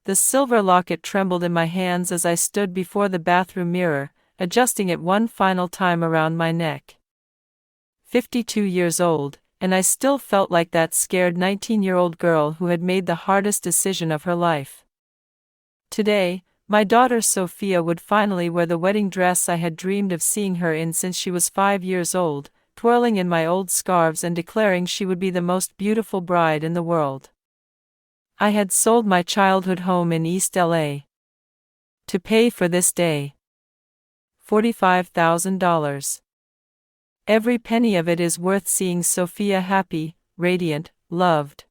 The silver locket trembled in my hands as I stood before the bathroom mirror, adjusting it one final time around my neck. 52 years old, and I still felt like that scared 19-year-old girl who had made the hardest decision of her life. Today, my daughter Sophia would finally wear the wedding dress I had dreamed of seeing her in since she was 5 years old, twirling in my old scarves and declaring she would be the most beautiful bride in the world. I had sold my childhood home in East LA to pay for this day. $45,000. Every penny of it is worth seeing Sophia happy, radiant, loved.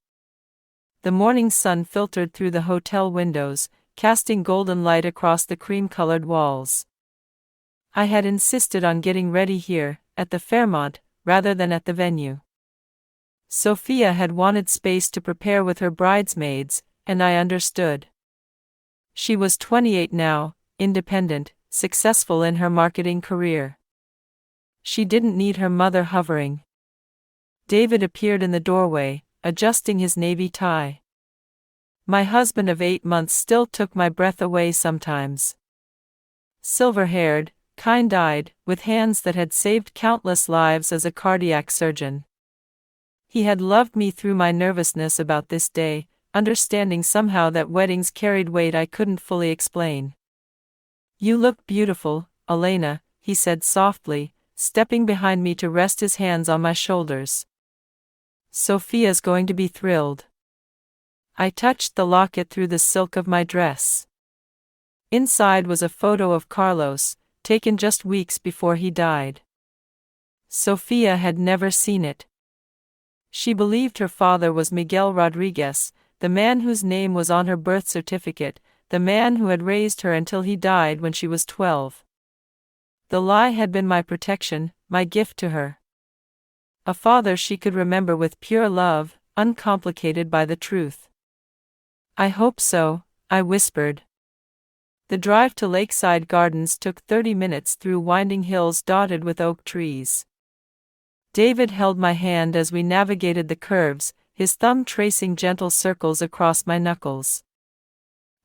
The morning sun filtered through the hotel windows, casting golden light across the cream-colored walls. I had insisted on getting ready here, at the Fairmont, rather than at the venue. Sophia had wanted space to prepare with her bridesmaids, and I understood. She was 28 now, independent, successful in her marketing career. She didn't need her mother hovering. David appeared in the doorway, adjusting his navy tie. My husband of 8 months still took my breath away sometimes. Silver-haired, kind-eyed, with hands that had saved countless lives as a cardiac surgeon. He had loved me through my nervousness about this day, understanding somehow that weddings carried weight I couldn't fully explain. "You look beautiful, Elena," he said softly, stepping behind me to rest his hands on my shoulders. "Sophia's going to be thrilled." I touched the locket through the silk of my dress. Inside was a photo of Carlos, taken just weeks before he died. Sophia had never seen it. She believed her father was Miguel Rodriguez, the man whose name was on her birth certificate, the man who had raised her until he died when she was 12. The lie had been my protection, my gift to her. A father she could remember with pure love, uncomplicated by the truth. "I hope so," I whispered. The drive to Lakeside Gardens took 30 minutes through winding hills dotted with oak trees. David held my hand as we navigated the curves, his thumb tracing gentle circles across my knuckles.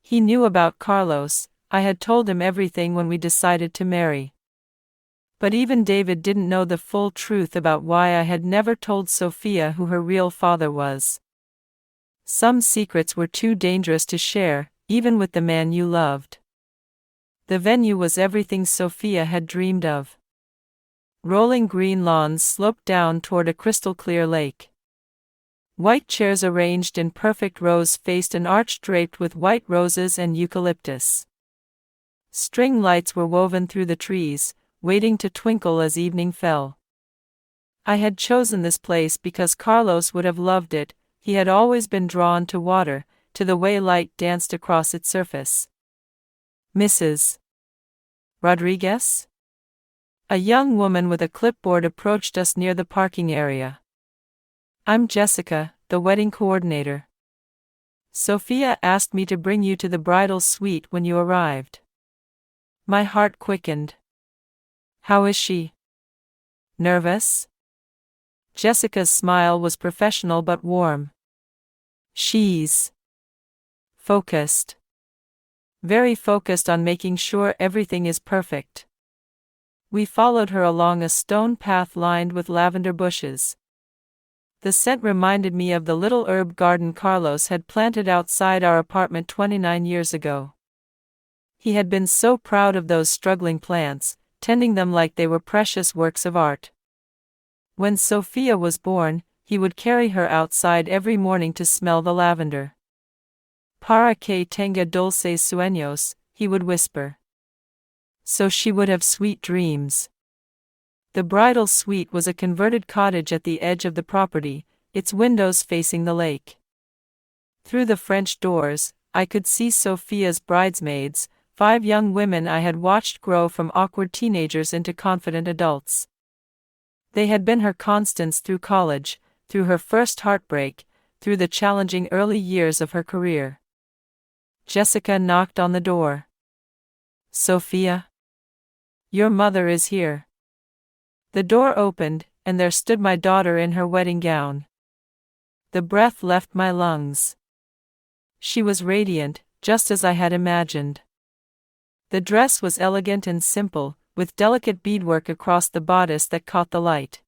He knew about Carlos. I had told him everything when we decided to marry. But even David didn't know the full truth about why I had never told Sophia who her real father was. Some secrets were too dangerous to share, even with the man you loved. The venue was everything Sophia had dreamed of. Rolling green lawns sloped down toward a crystal-clear lake. White chairs arranged in perfect rows faced an arch draped with white roses and eucalyptus. String lights were woven through the trees, waiting to twinkle as evening fell. I had chosen this place because Carlos would have loved it. He had always been drawn to water, to the way light danced across its surface. "Mrs. Rodriguez?" A young woman with a clipboard approached us near the parking area. "I'm Jessica, the wedding coordinator. Sophia asked me to bring you to the bridal suite when you arrived." My heart quickened. "How is she?" "Nervous?" Jessica's smile was professional but warm. "She's focused. Very focused on making sure everything is perfect." We followed her along a stone path lined with lavender bushes. The scent reminded me of the little herb garden Carlos had planted outside our apartment 29 years ago. He had been so proud of those struggling plants, tending them like they were precious works of art. When Sophia was born, he would carry her outside every morning to smell the lavender. "Para que tenga dulces sueños," he would whisper. So she would have sweet dreams. The bridal suite was a converted cottage at the edge of the property, its windows facing the lake. Through the French doors, I could see Sophia's bridesmaids, 5 young women I had watched grow from awkward teenagers into confident adults. They had been her constants through college, through her first heartbreak, through the challenging early years of her career. Jessica knocked on the door. "Sophia? Your mother is here." The door opened, and there stood my daughter in her wedding gown. The breath left my lungs. She was radiant, just as I had imagined. The dress was elegant and simple, with delicate beadwork across the bodice that caught the light.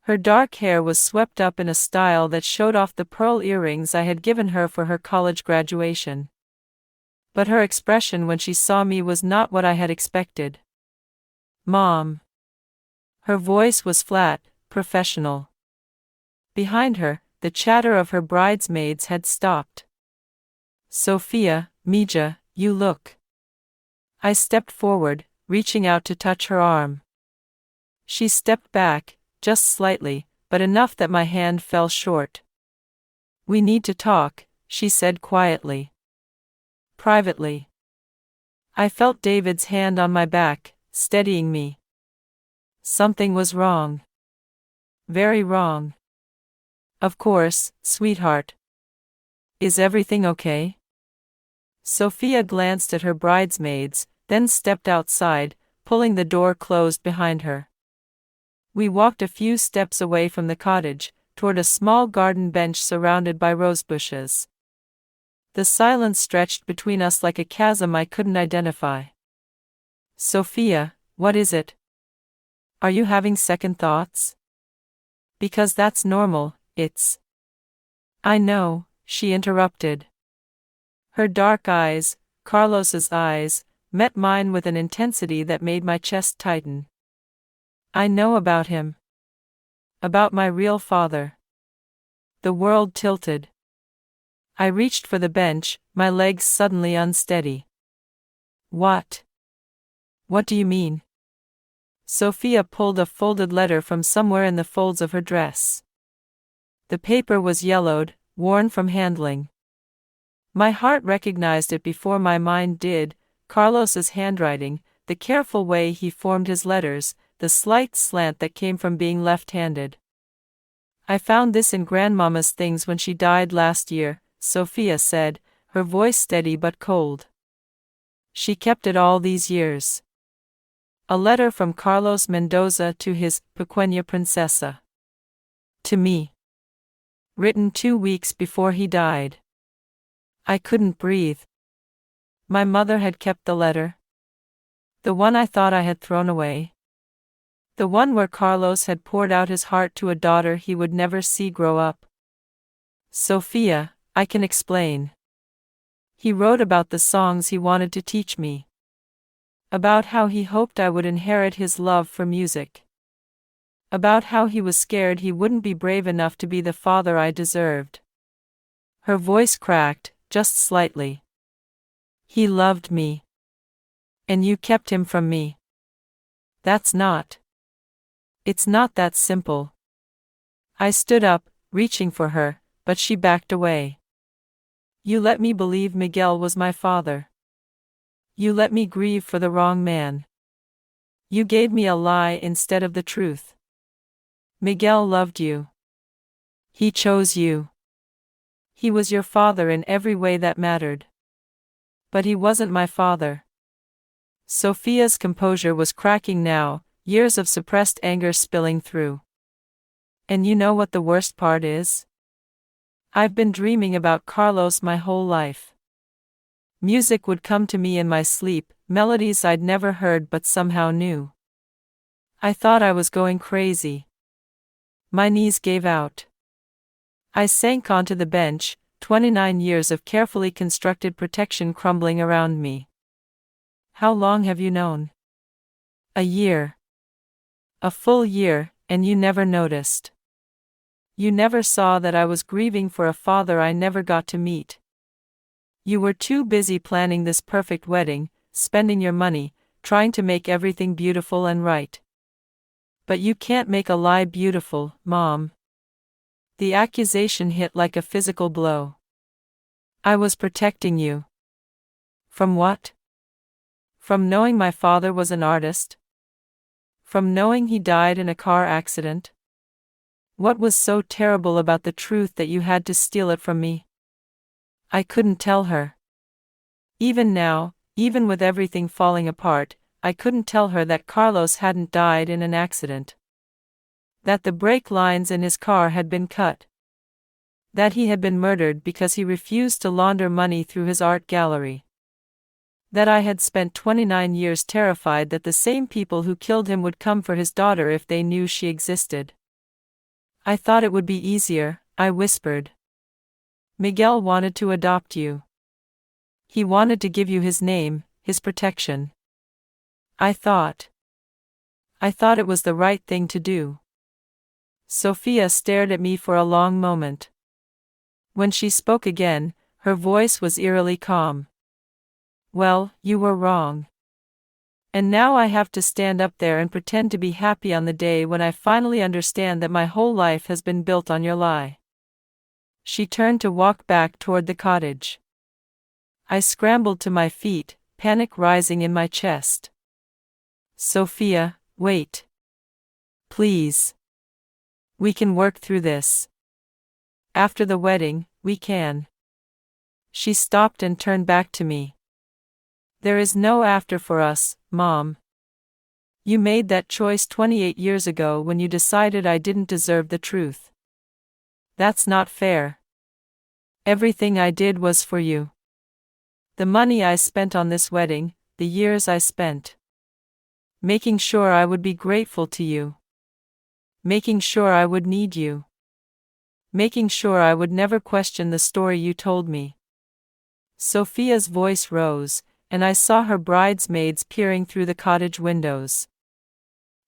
Her dark hair was swept up in a style that showed off the pearl earrings I had given her for her college graduation. But her expression when she saw me was not what I had expected. "Mom." Her voice was flat, professional. Behind her, the chatter of her bridesmaids had stopped. "Sophia, Mija, you look." I stepped forward, reaching out to touch her arm. She stepped back, just slightly, but enough that my hand fell short. "We need to talk," she said quietly. "Privately." I felt David's hand on my back, steadying me. Something was wrong. Very wrong. "Of course, sweetheart. Is everything okay?" Sophia glanced at her bridesmaids, then stepped outside, pulling the door closed behind her. We walked a few steps away from the cottage, toward a small garden bench surrounded by rosebushes. The silence stretched between us like a chasm I couldn't identify. "Sophia, what is it? Are you having second thoughts?" "Because that's normal, it's—" "I know," she interrupted. Her dark eyes, Carlos's eyes, met mine with an intensity that made my chest tighten. "I know about him. About my real father." The world tilted. I reached for the bench, my legs suddenly unsteady. "What? What do you mean?" Sophia pulled a folded letter from somewhere in the folds of her dress. The paper was yellowed, worn from handling. My heart recognized it before my mind did, Carlos's handwriting, the careful way he formed his letters, the slight slant that came from being left-handed. "I found this in Grandmama's things when she died last year," Sophia said, her voice steady but cold. "She kept it all these years." A letter from Carlos Mendoza to his Pequeña Princesa. To me. Written 2 weeks before he died. I couldn't breathe. My mother had kept the letter. The one I thought I had thrown away. The one where Carlos had poured out his heart to a daughter he would never see grow up. "Sophia, I can explain." He wrote about the songs he wanted to teach me. About how he hoped I would inherit his love for music. About how he was scared he wouldn't be brave enough to be the father I deserved. Her voice cracked, just slightly. "He loved me. And you kept him from me. That's not. It's not that simple." I stood up, reaching for her, but she backed away. "You let me believe Miguel was my father. You let me grieve for the wrong man. You gave me a lie instead of the truth. Miguel loved you. He chose you. He was your father in every way that mattered. But he wasn't my father." Sophia's composure was cracking now, years of suppressed anger spilling through. "And you know what the worst part is? I've been dreaming about Carlos my whole life. Music would come to me in my sleep, melodies I'd never heard but somehow knew. I thought I was going crazy. My knees gave out. I sank onto the bench, 29 years of carefully constructed protection crumbling around me. "How long have you known?" "A year. A full year, and you never noticed. You never saw that I was grieving for a father I never got to meet. You were too busy planning this perfect wedding, spending your money, trying to make everything beautiful and right. But you can't make a lie beautiful, Mom." The accusation hit like a physical blow. "I was protecting you." From what? From knowing my father was an artist? From knowing he died in a car accident? What was so terrible about the truth that you had to steal it from me? I couldn't tell her. Even now, even with everything falling apart, I couldn't tell her that Carlos hadn't died in an accident. That the brake lines in his car had been cut. That he had been murdered because he refused to launder money through his art gallery. That I had spent 29 years terrified that the same people who killed him would come for his daughter if they knew she existed. I thought it would be easier, I whispered. Miguel wanted to adopt you. He wanted to give you his name, his protection. I thought it was the right thing to do. Sophia stared at me for a long moment. When she spoke again, her voice was eerily calm. Well, you were wrong. And now I have to stand up there and pretend to be happy on the day when I finally understand that my whole life has been built on your lie. She turned to walk back toward the cottage. I scrambled to my feet, panic rising in my chest. Sophia, wait. Please. We can work through this. After the wedding, we can. She stopped and turned back to me. There is no after for us, Mom. You made that choice 28 years ago when you decided I didn't deserve the truth. That's not fair. Everything I did was for you. The money I spent on this wedding, the years I spent. Making sure I would be grateful to you. Making sure I would need you. Making sure I would never question the story you told me. Sophia's voice rose, and I saw her bridesmaids peering through the cottage windows.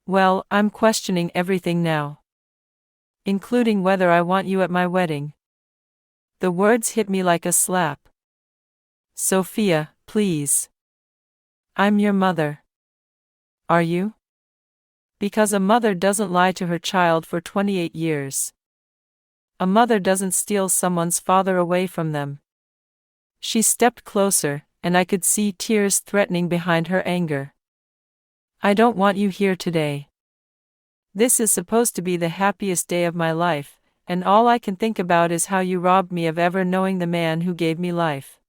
Well, I'm questioning everything now. Including whether I want you at my wedding. The words hit me like a slap. Sophia, please. I'm your mother. Are you? Because a mother doesn't lie to her child for 28 years. A mother doesn't steal someone's father away from them. She stepped closer, and I could see tears threatening behind her anger. I don't want you here today. This is supposed to be the happiest day of my life, and all I can think about is how you robbed me of ever knowing the man who gave me life.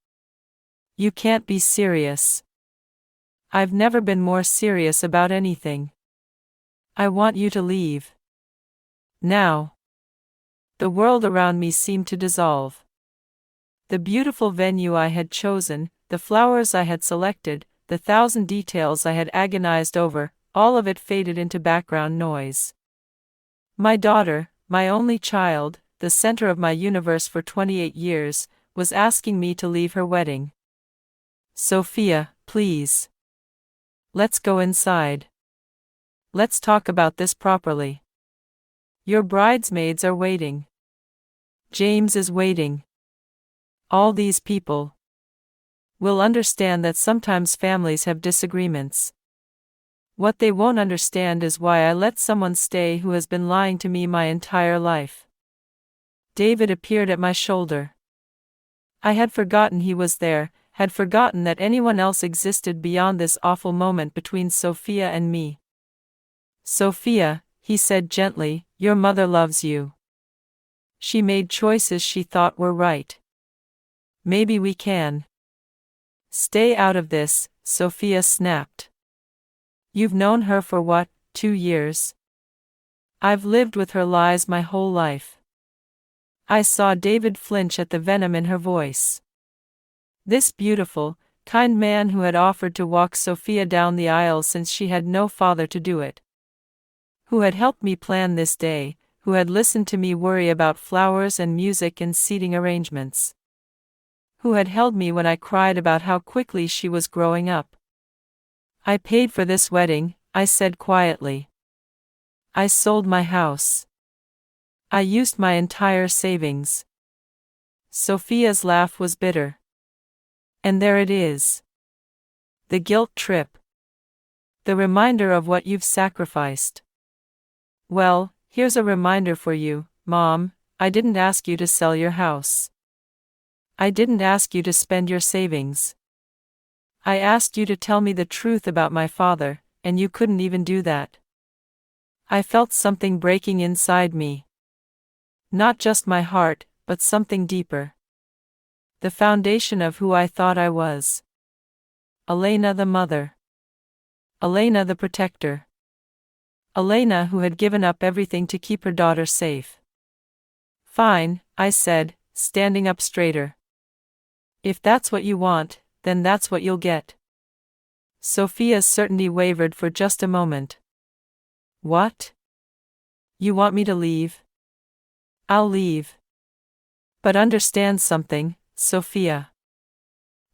You can't be serious. I've never been more serious about anything. I want you to leave. Now. The world around me seemed to dissolve. The beautiful venue I had chosen, the flowers I had selected, the 1,000 details I had agonized over, all of it faded into background noise. My daughter, my only child, the center of my universe for 28 years, was asking me to leave her wedding. Sophia, please. Let's go inside. Let's talk about this properly. Your bridesmaids are waiting. James is waiting. All these people will understand that sometimes families have disagreements. What they won't understand is why I let someone stay who has been lying to me my entire life. David appeared at my shoulder. I had forgotten he was there, had forgotten that anyone else existed beyond this awful moment between Sophia and me. Sophia, he said gently, your mother loves you. She made choices she thought were right. Maybe we can. Stay out of this, Sophia snapped. You've known her for what, 2 years? I've lived with her lies my whole life. I saw David flinch at the venom in her voice. This beautiful, kind man who had offered to walk Sophia down the aisle since she had no father to do it. Who had helped me plan this day, who had listened to me worry about flowers and music and seating arrangements. Who had held me when I cried about how quickly she was growing up. I paid for this wedding, I said quietly. I sold my house. I used my entire savings. Sophia's laugh was bitter. And there it is. The guilt trip. The reminder of what you've sacrificed. Well, here's a reminder for you, Mom, I didn't ask you to sell your house. I didn't ask you to spend your savings. I asked you to tell me the truth about my father, and you couldn't even do that. I felt something breaking inside me. Not just my heart, but something deeper. The foundation of who I thought I was. Elena the mother. Elena the protector. Elena who had given up everything to keep her daughter safe. Fine, I said, standing up straighter. If that's what you want, then that's what you'll get. Sophia's certainty wavered for just a moment. What? You want me to leave? I'll leave. But understand something, Sophia.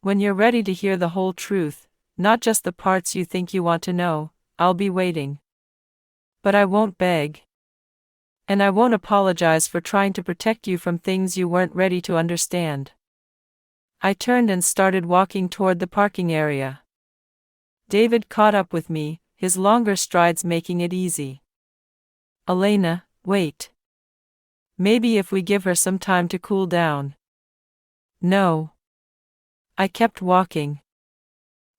When you're ready to hear the whole truth, not just the parts you think you want to know, I'll be waiting. But I won't beg. And I won't apologize for trying to protect you from things you weren't ready to understand. I turned and started walking toward the parking area. David caught up with me, his longer strides making it easy. Elena, wait. Maybe if we give her some time to cool down. No. I kept walking.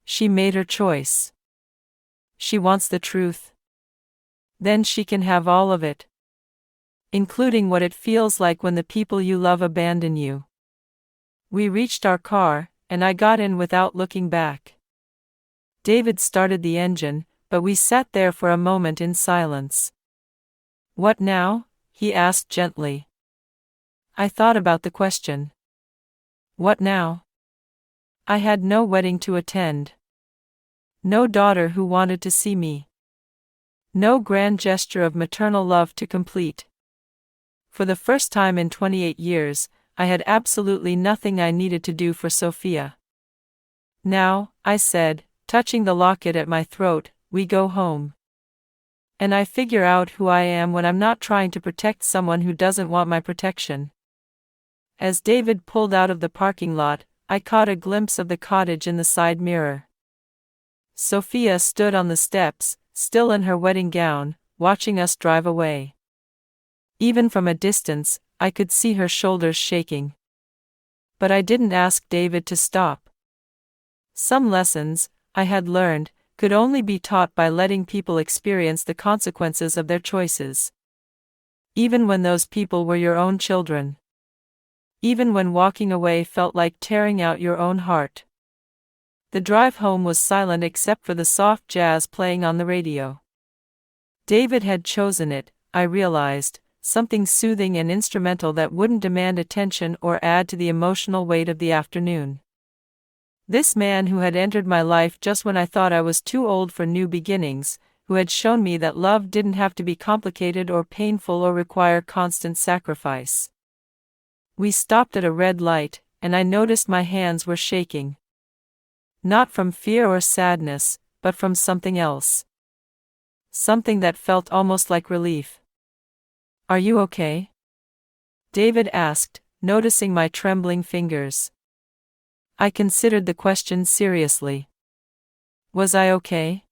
She made her choice. She wants the truth. Then she can have all of it. Including what it feels like when the people you love abandon you. We reached our car, and I got in without looking back. David started the engine, but we sat there for a moment in silence. What now? He asked gently. I thought about the question. What now? I had no wedding to attend. No daughter who wanted to see me. No grand gesture of maternal love to complete. For the first time in 28 years, I had absolutely nothing I needed to do for Sophia. Now, I said, touching the locket at my throat, we go home. And I figure out who I am when I'm not trying to protect someone who doesn't want my protection. As David pulled out of the parking lot, I caught a glimpse of the cottage in the side mirror. Sophia stood on the steps, still in her wedding gown, watching us drive away. Even from a distance, I could see her shoulders shaking. But I didn't ask David to stop. Some lessons, I had learned, could only be taught by letting people experience the consequences of their choices. Even when those people were your own children. Even when walking away felt like tearing out your own heart. The drive home was silent except for the soft jazz playing on the radio. David had chosen it, I realized, something soothing and instrumental that wouldn't demand attention or add to the emotional weight of the afternoon. This man who had entered my life just when I thought I was too old for new beginnings, who had shown me that love didn't have to be complicated or painful or require constant sacrifice. We stopped at a red light, and I noticed my hands were shaking. Not from fear or sadness, but from something else. Something that felt almost like relief. Are you okay? David asked, noticing my trembling fingers. I considered the question seriously. Was I okay?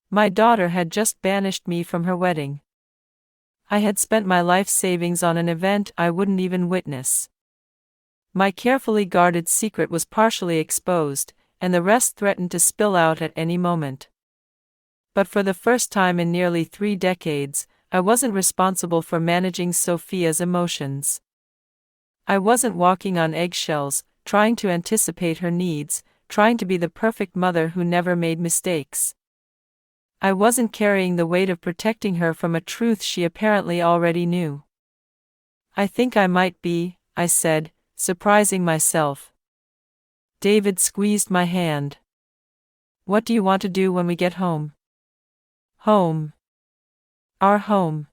My daughter had just banished me from her wedding. I had spent my life savings on an event I wouldn't even witness. My carefully guarded secret was partially exposed, and the rest threatened to spill out at any moment. But for the first time in nearly 3 decades, I wasn't responsible for managing Sophia's emotions. I wasn't walking on eggshells, trying to anticipate her needs, trying to be the perfect mother who never made mistakes. I wasn't carrying the weight of protecting her from a truth she apparently already knew. I think I might be, I said, surprising myself. David squeezed my hand. What do you want to do when we get home? Home. Our home.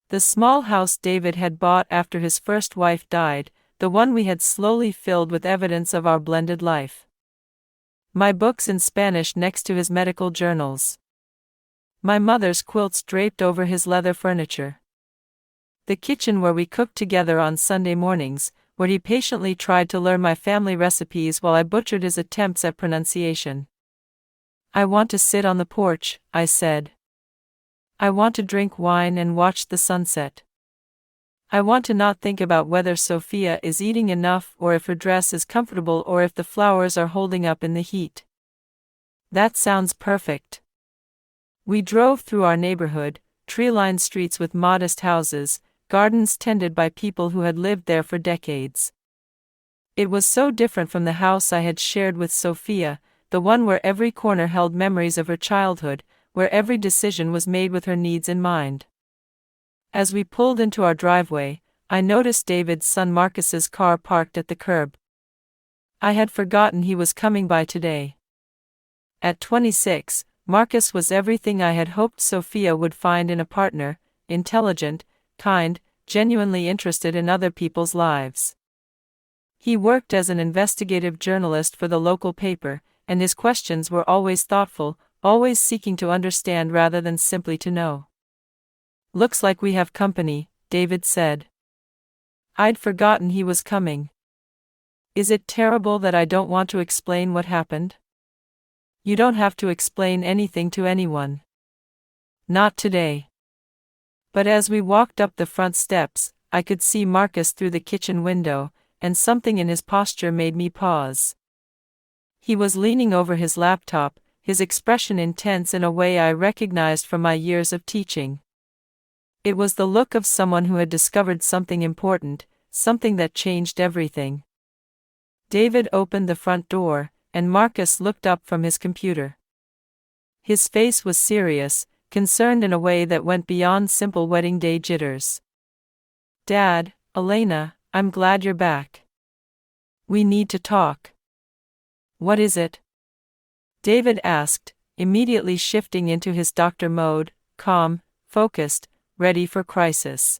The small house David had bought after his first wife died, the one we had slowly filled with evidence of our blended life. My books in Spanish next to his medical journals. My mother's quilts draped over his leather furniture. The kitchen where we cooked together on Sunday mornings, where he patiently tried to learn my family recipes while I butchered his attempts at pronunciation. I want to sit on the porch, I said. I want to drink wine and watch the sunset. I want to not think about whether Sophia is eating enough or if her dress is comfortable or if the flowers are holding up in the heat. That sounds perfect. We drove through our neighborhood, tree-lined streets with modest houses, gardens tended by people who had lived there for decades. It was so different from the house I had shared with Sophia, the one where every corner held memories of her childhood, where every decision was made with her needs in mind. As we pulled into our driveway, I noticed David's son Marcus's car parked at the curb. I had forgotten he was coming by today. At 26, Marcus was everything I had hoped Sophia would find in a partner: intelligent, kind, genuinely interested in other people's lives. He worked as an investigative journalist for the local paper, and his questions were always thoughtful, always seeking to understand rather than simply to know. "Looks like we have company," David said. I'd forgotten he was coming. "Is it terrible that I don't want to explain what happened?" "You don't have to explain anything to anyone. Not today." But as we walked up the front steps, I could see Marcus through the kitchen window, and something in his posture made me pause. He was leaning over his laptop, his expression intense in a way I recognized from my years of teaching. It was the look of someone who had discovered something important, something that changed everything. David opened the front door, and Marcus looked up from his computer. His face was serious, concerned in a way that went beyond simple wedding day jitters. "Dad, Elena, I'm glad you're back. We need to talk." "What is it?" David asked, immediately shifting into his doctor mode, calm, focused, ready for crisis.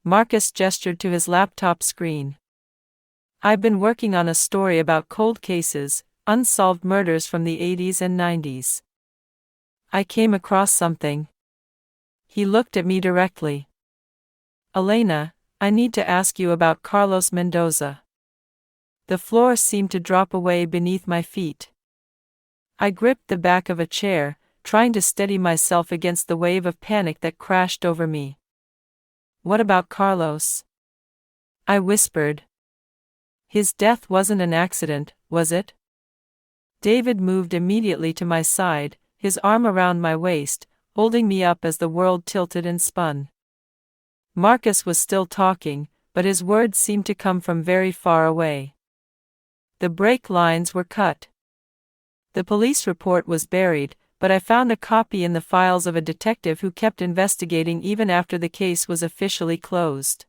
Marcus gestured to his laptop screen. "I've been working on a story about cold cases, unsolved murders from the 80s and 90s. I came across something." He looked at me directly. "Elena, I need to ask you about Carlos Mendoza." The floor seemed to drop away beneath my feet. I gripped the back of a chair, trying to steady myself against the wave of panic that crashed over me. "What about Carlos?" I whispered. "His death wasn't an accident, was it?" David moved immediately to my side, his arm around my waist, holding me up as the world tilted and spun. Marcus was still talking, but his words seemed to come from very far away. The brake lines were cut. The police report was buried, but I found a copy in the files of a detective who kept investigating even after the case was officially closed.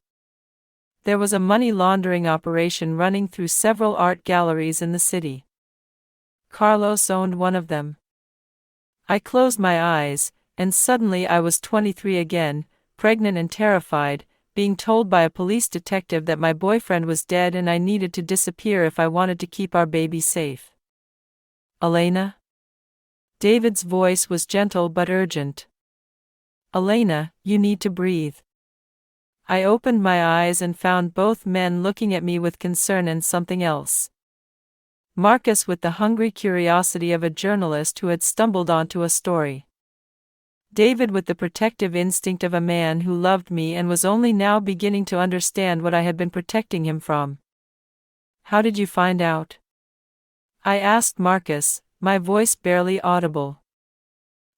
There was a money laundering operation running through several art galleries in the city. Carlos owned one of them. I closed my eyes, and suddenly I was 23 again, pregnant and terrified, being told by a police detective that my boyfriend was dead and I needed to disappear if I wanted to keep our baby safe. "Elena?" David's voice was gentle but urgent. "Elena, you need to breathe." I opened my eyes and found both men looking at me with concern and something else. Marcus with the hungry curiosity of a journalist who had stumbled onto a story. David with the protective instinct of a man who loved me and was only now beginning to understand what I had been protecting him from. "How did you find out?" I asked Marcus, my voice barely audible.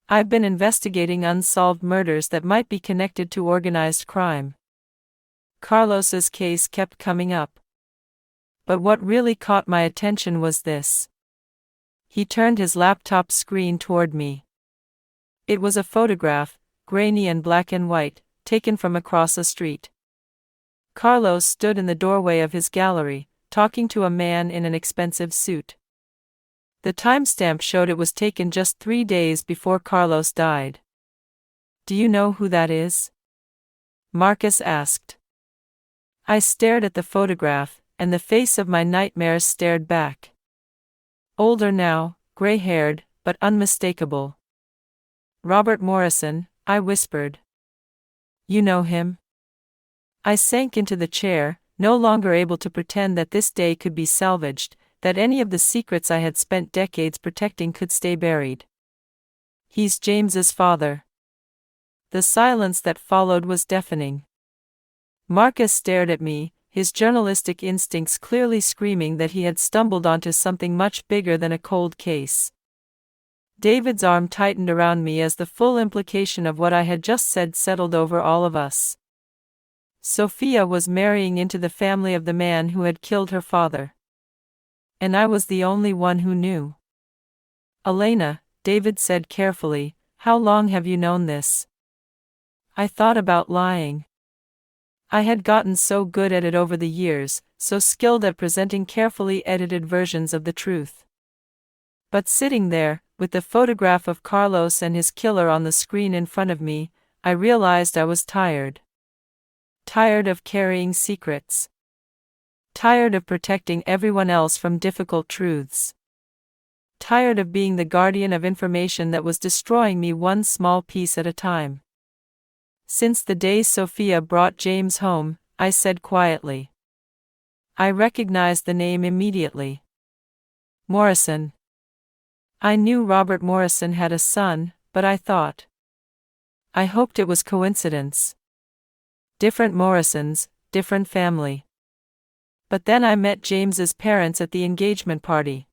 "I've been investigating unsolved murders that might be connected to organized crime. Carlos's case kept coming up. But what really caught my attention was this." He turned his laptop screen toward me. It was a photograph, grainy and black and white, taken from across a street. Carlos stood in the doorway of his gallery, talking to a man in an expensive suit. The timestamp showed it was taken just 3 days before Carlos died. "Do you know who that is?" Marcus asked. I stared at the photograph, and the face of my nightmares stared back. Older now, gray-haired, but unmistakable. "Robert Morrison," I whispered. "You know him?" I sank into the chair, no longer able to pretend that this day could be salvaged, that any of the secrets I had spent decades protecting could stay buried. "He's James's father." The silence that followed was deafening. Marcus stared at me, his journalistic instincts clearly screaming that he had stumbled onto something much bigger than a cold case. David's arm tightened around me as the full implication of what I had just said settled over all of us. Sophia was marrying into the family of the man who had killed her father. And I was the only one who knew. "Elena," David said carefully, "how long have you known this?" I thought about lying. I had gotten so good at it over the years, so skilled at presenting carefully edited versions of the truth. But sitting there, with the photograph of Carlos and his killer on the screen in front of me, I realized I was tired. Tired of carrying secrets. Tired of protecting everyone else from difficult truths. Tired of being the guardian of information that was destroying me one small piece at a time. Since the day Sophia brought James home, I said quietly. I recognized the name immediately. Morrison. I knew Robert Morrison had a son, but I hoped it was coincidence. Different Morrisons, different family. But then I met James's parents at the engagement party.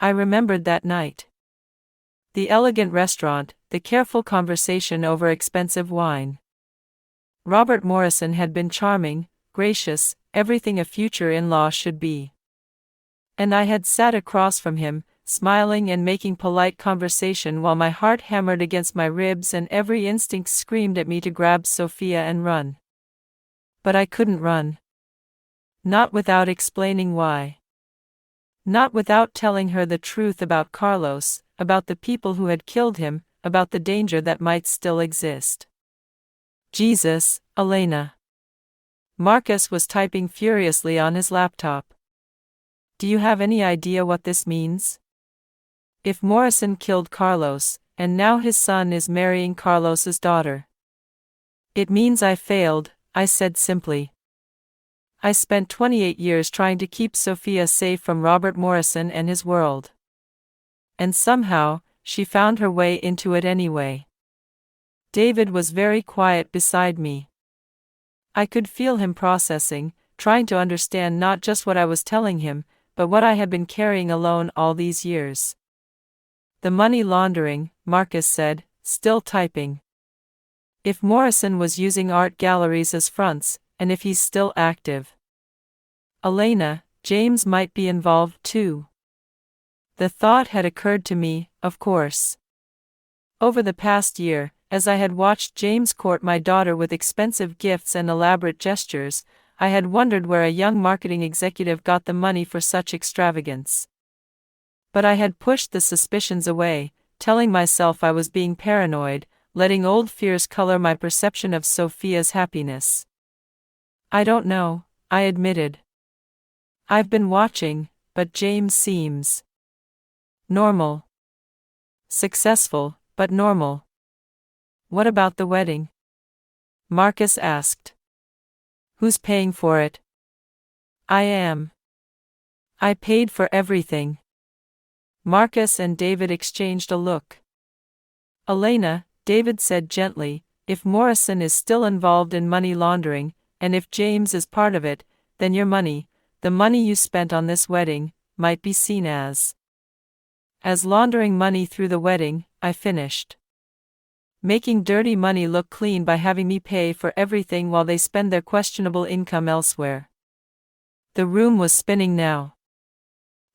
I remembered that night. The elegant restaurant, the careful conversation over expensive wine. Robert Morrison had been charming, gracious, everything a future in-law should be. And I had sat across from him, smiling and making polite conversation while my heart hammered against my ribs and every instinct screamed at me to grab Sophia and run. But I couldn't run. Not without explaining why. Not without telling her the truth about Carlos, about the people who had killed him, about the danger that might still exist. Jesus, Elena. Marcus was typing furiously on his laptop. Do you have any idea what this means? If Morrison killed Carlos, and now his son is marrying Carlos's daughter. It means I failed, I said simply. I spent 28 years trying to keep Sophia safe from Robert Morrison and his world. And somehow, she found her way into it anyway. David was very quiet beside me. I could feel him processing, trying to understand not just what I was telling him, but what I had been carrying alone all these years. The money laundering, Marcus said, still typing. If Morrison was using art galleries as fronts, and if he's still active. Elena, James might be involved too. The thought had occurred to me, of course. Over the past year, as I had watched James court my daughter with expensive gifts and elaborate gestures, I had wondered where a young marketing executive got the money for such extravagance. But I had pushed the suspicions away, telling myself I was being paranoid, letting old fears color my perception of Sophia's happiness. I don't know, I admitted. I've been watching, but James seems normal. Successful, but normal. What about the wedding? Marcus asked. Who's paying for it? I am. I paid for everything. Marcus and David exchanged a look. Elena, David said gently, if Morrison is still involved in money laundering, and if James is part of it, then your money, the money you spent on this wedding, might be seen as laundering money through the wedding, I finished. Making dirty money look clean by having me pay for everything while they spend their questionable income elsewhere. The room was spinning now.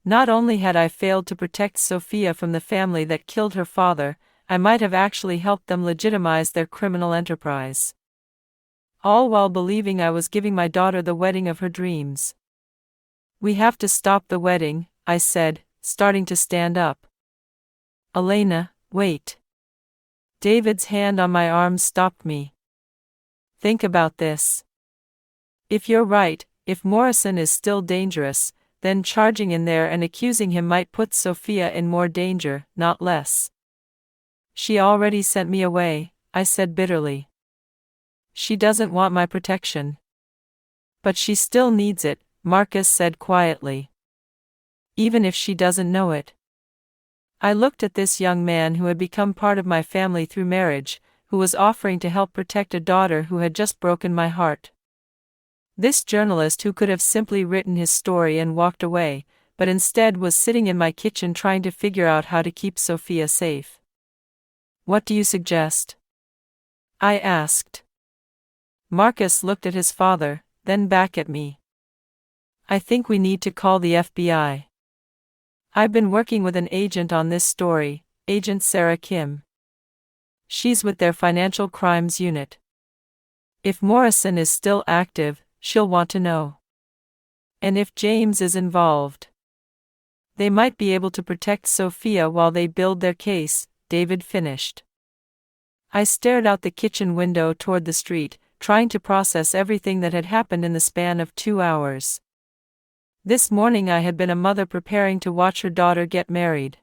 Not only had I failed to protect Sophia from the family that killed her father, I might have actually helped them legitimize their criminal enterprise. All while believing I was giving my daughter the wedding of her dreams. We have to stop the wedding, I said, starting to stand up. Elena, wait. David's hand on my arm stopped me. Think about this. If you're right, if Morrison is still dangerous, then charging in there and accusing him might put Sophia in more danger, not less. She already sent me away, I said bitterly. She doesn't want my protection. But she still needs it, Marcus said quietly. Even if she doesn't know it. I looked at this young man who had become part of my family through marriage, who was offering to help protect a daughter who had just broken my heart. This journalist who could have simply written his story and walked away, but instead was sitting in my kitchen trying to figure out how to keep Sophia safe. What do you suggest? I asked. Marcus looked at his father, then back at me. I think we need to call the FBI. I've been working with an agent on this story, Agent Sarah Kim. She's with their financial crimes unit. If Morrison is still active, she'll want to know. And if James is involved, they might be able to protect Sophia while they build their case, David finished. I stared out the kitchen window toward the street, trying to process everything that had happened in the span of 2 hours. This morning I had been a mother preparing to watch her daughter get married.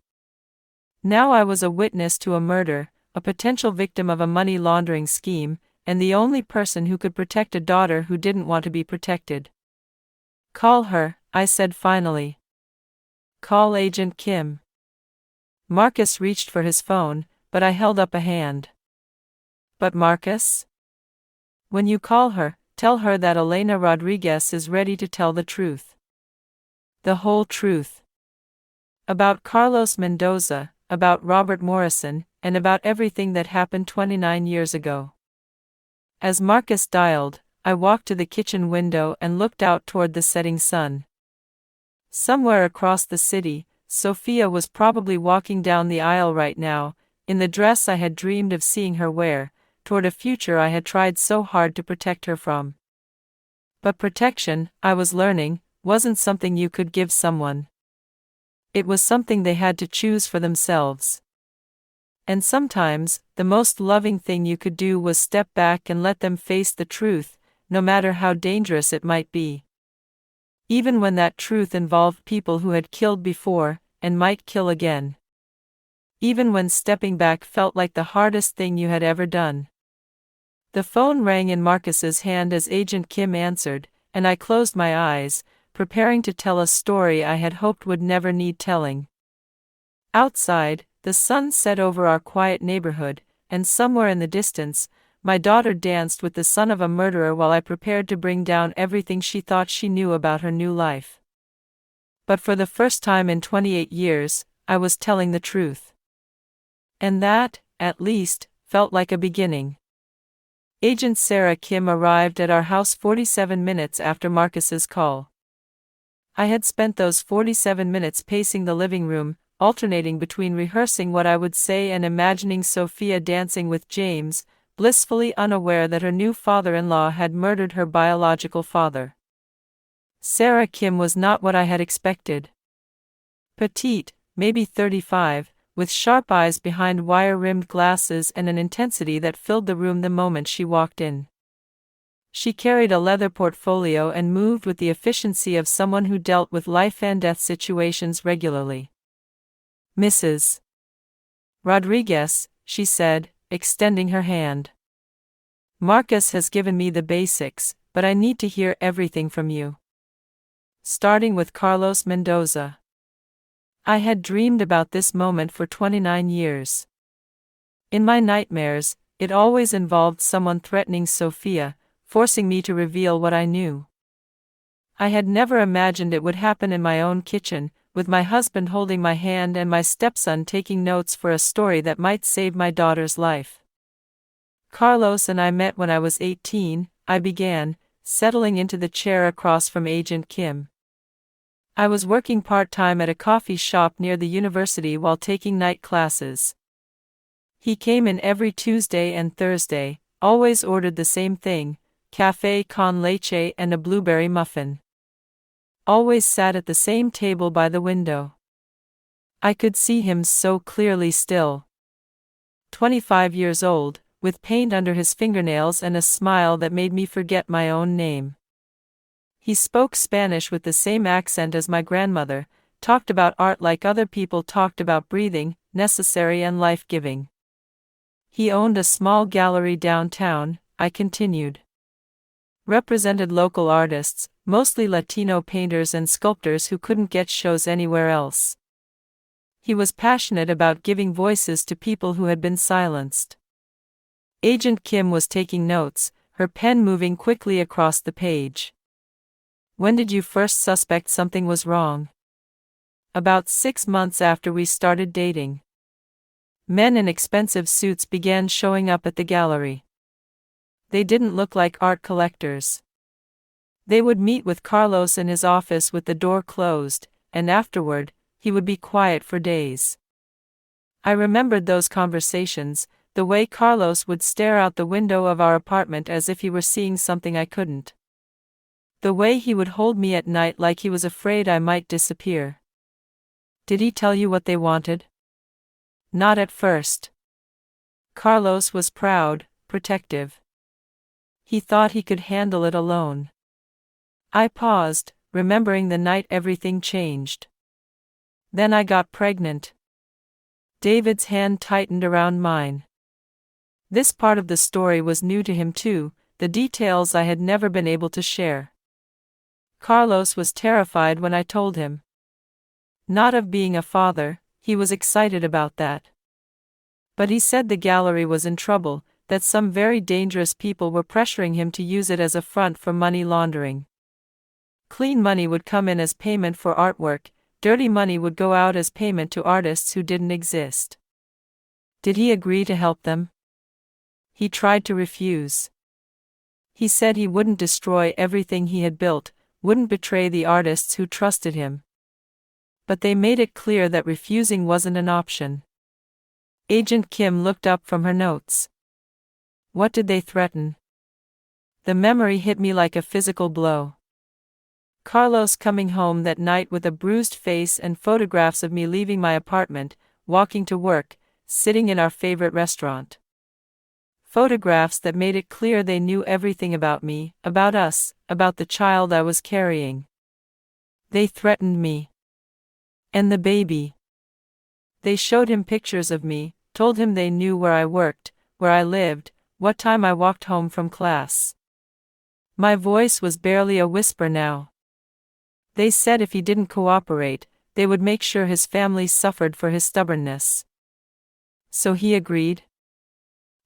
Now I was a witness to a murder, a potential victim of a money laundering scheme, and the only person who could protect a daughter who didn't want to be protected. "Call her," I said finally. "Call Agent Kim." Marcus reached for his phone, but I held up a hand. "But Marcus? When you call her, tell her that Elena Rodriguez is ready to tell the truth. The whole truth. About Carlos Mendoza, about Robert Morrison, and about everything that happened 29 years ago." As Marcus dialed, I walked to the kitchen window and looked out toward the setting sun. Somewhere across the city, Sophia was probably walking down the aisle right now, in the dress I had dreamed of seeing her wear, toward a future I had tried so hard to protect her from. But protection, I was learning, wasn't something you could give someone. It was something they had to choose for themselves. And sometimes, the most loving thing you could do was step back and let them face the truth, no matter how dangerous it might be. Even when that truth involved people who had killed before, and might kill again. Even when stepping back felt like the hardest thing you had ever done. The phone rang in Marcus's hand as Agent Kim answered, and I closed my eyes, preparing to tell a story I had hoped would never need telling. Outside, the sun set over our quiet neighborhood, and somewhere in the distance, my daughter danced with the son of a murderer while I prepared to bring down everything she thought she knew about her new life. But for the first time in 28 years, I was telling the truth. And that, at least, felt like a beginning. Agent Sarah Kim arrived at our house 47 minutes after Marcus's call. I had spent those 47 minutes pacing the living room, alternating between rehearsing what I would say and imagining Sophia dancing with James, blissfully unaware that her new father-in-law had murdered her biological father. Sarah Kim was not what I had expected. Petite, maybe 35, with sharp eyes behind wire-rimmed glasses and an intensity that filled the room the moment she walked in. She carried a leather portfolio and moved with the efficiency of someone who dealt with life-and-death situations regularly. "Mrs. Rodriguez," she said, extending her hand. "Marcus has given me the basics, but I need to hear everything from you. Starting with Carlos Mendoza." I had dreamed about this moment for 29 years. In my nightmares, it always involved someone threatening Sophia, forcing me to reveal what I knew. I had never imagined it would happen in my own kitchen, with my husband holding my hand and my stepson taking notes for a story that might save my daughter's life. "Carlos and I met when I was 18, I began, settling into the chair across from Agent Kim. I was working part-time at a coffee shop near the university while taking night classes. He came in every Tuesday and Thursday, always ordered the same thing, café con leche and a blueberry muffin. Always sat at the same table by the window. I could see him so clearly still. 25 years old, with paint under his fingernails and a smile that made me forget my own name. He spoke Spanish with the same accent as my grandmother, talked about art like other people talked about breathing, necessary and life-giving. He owned a small gallery downtown, I continued. Represented local artists, mostly Latino painters and sculptors who couldn't get shows anywhere else. He was passionate about giving voices to people who had been silenced. Agent Kim was taking notes, her pen moving quickly across the page. "When did you first suspect something was wrong?" "About 6 months after we started dating." Men in expensive suits began showing up at the gallery. They didn't look like art collectors. They would meet with Carlos in his office with the door closed, and afterward, he would be quiet for days. I remembered those conversations, The way Carlos would stare out the window of our apartment as if he were seeing something I couldn't. The way he would hold me at night like he was afraid I might disappear. Did he tell you what they wanted? Not at first. Carlos was proud, protective. He thought he could handle it alone. I paused, remembering the night everything changed. Then I got pregnant. David's hand tightened around mine. This part of the story was new to him too, the details I had never been able to share. Carlos was terrified when I told him. Not of being a father, he was excited about that. But he said the gallery was in trouble, that some very dangerous people were pressuring him to use it as a front for money laundering. Clean money would come in as payment for artwork, dirty money would go out as payment to artists who didn't exist. Did he agree to help them? He tried to refuse. He said he wouldn't destroy everything he had built, wouldn't betray the artists who trusted him. But they made it clear that refusing wasn't an option. Agent Kim looked up from her notes. What did they threaten? The memory hit me like a physical blow. Carlos coming home that night with a bruised face and photographs of me leaving my apartment, walking to work, sitting in our favorite restaurant. Photographs that made it clear they knew everything about me, about us, about the child I was carrying. They threatened me. And the baby. They showed him pictures of me, told him they knew where I worked, where I lived, what time I walked home from class. My voice was barely a whisper now. They said if he didn't cooperate, they would make sure his family suffered for his stubbornness. So he agreed?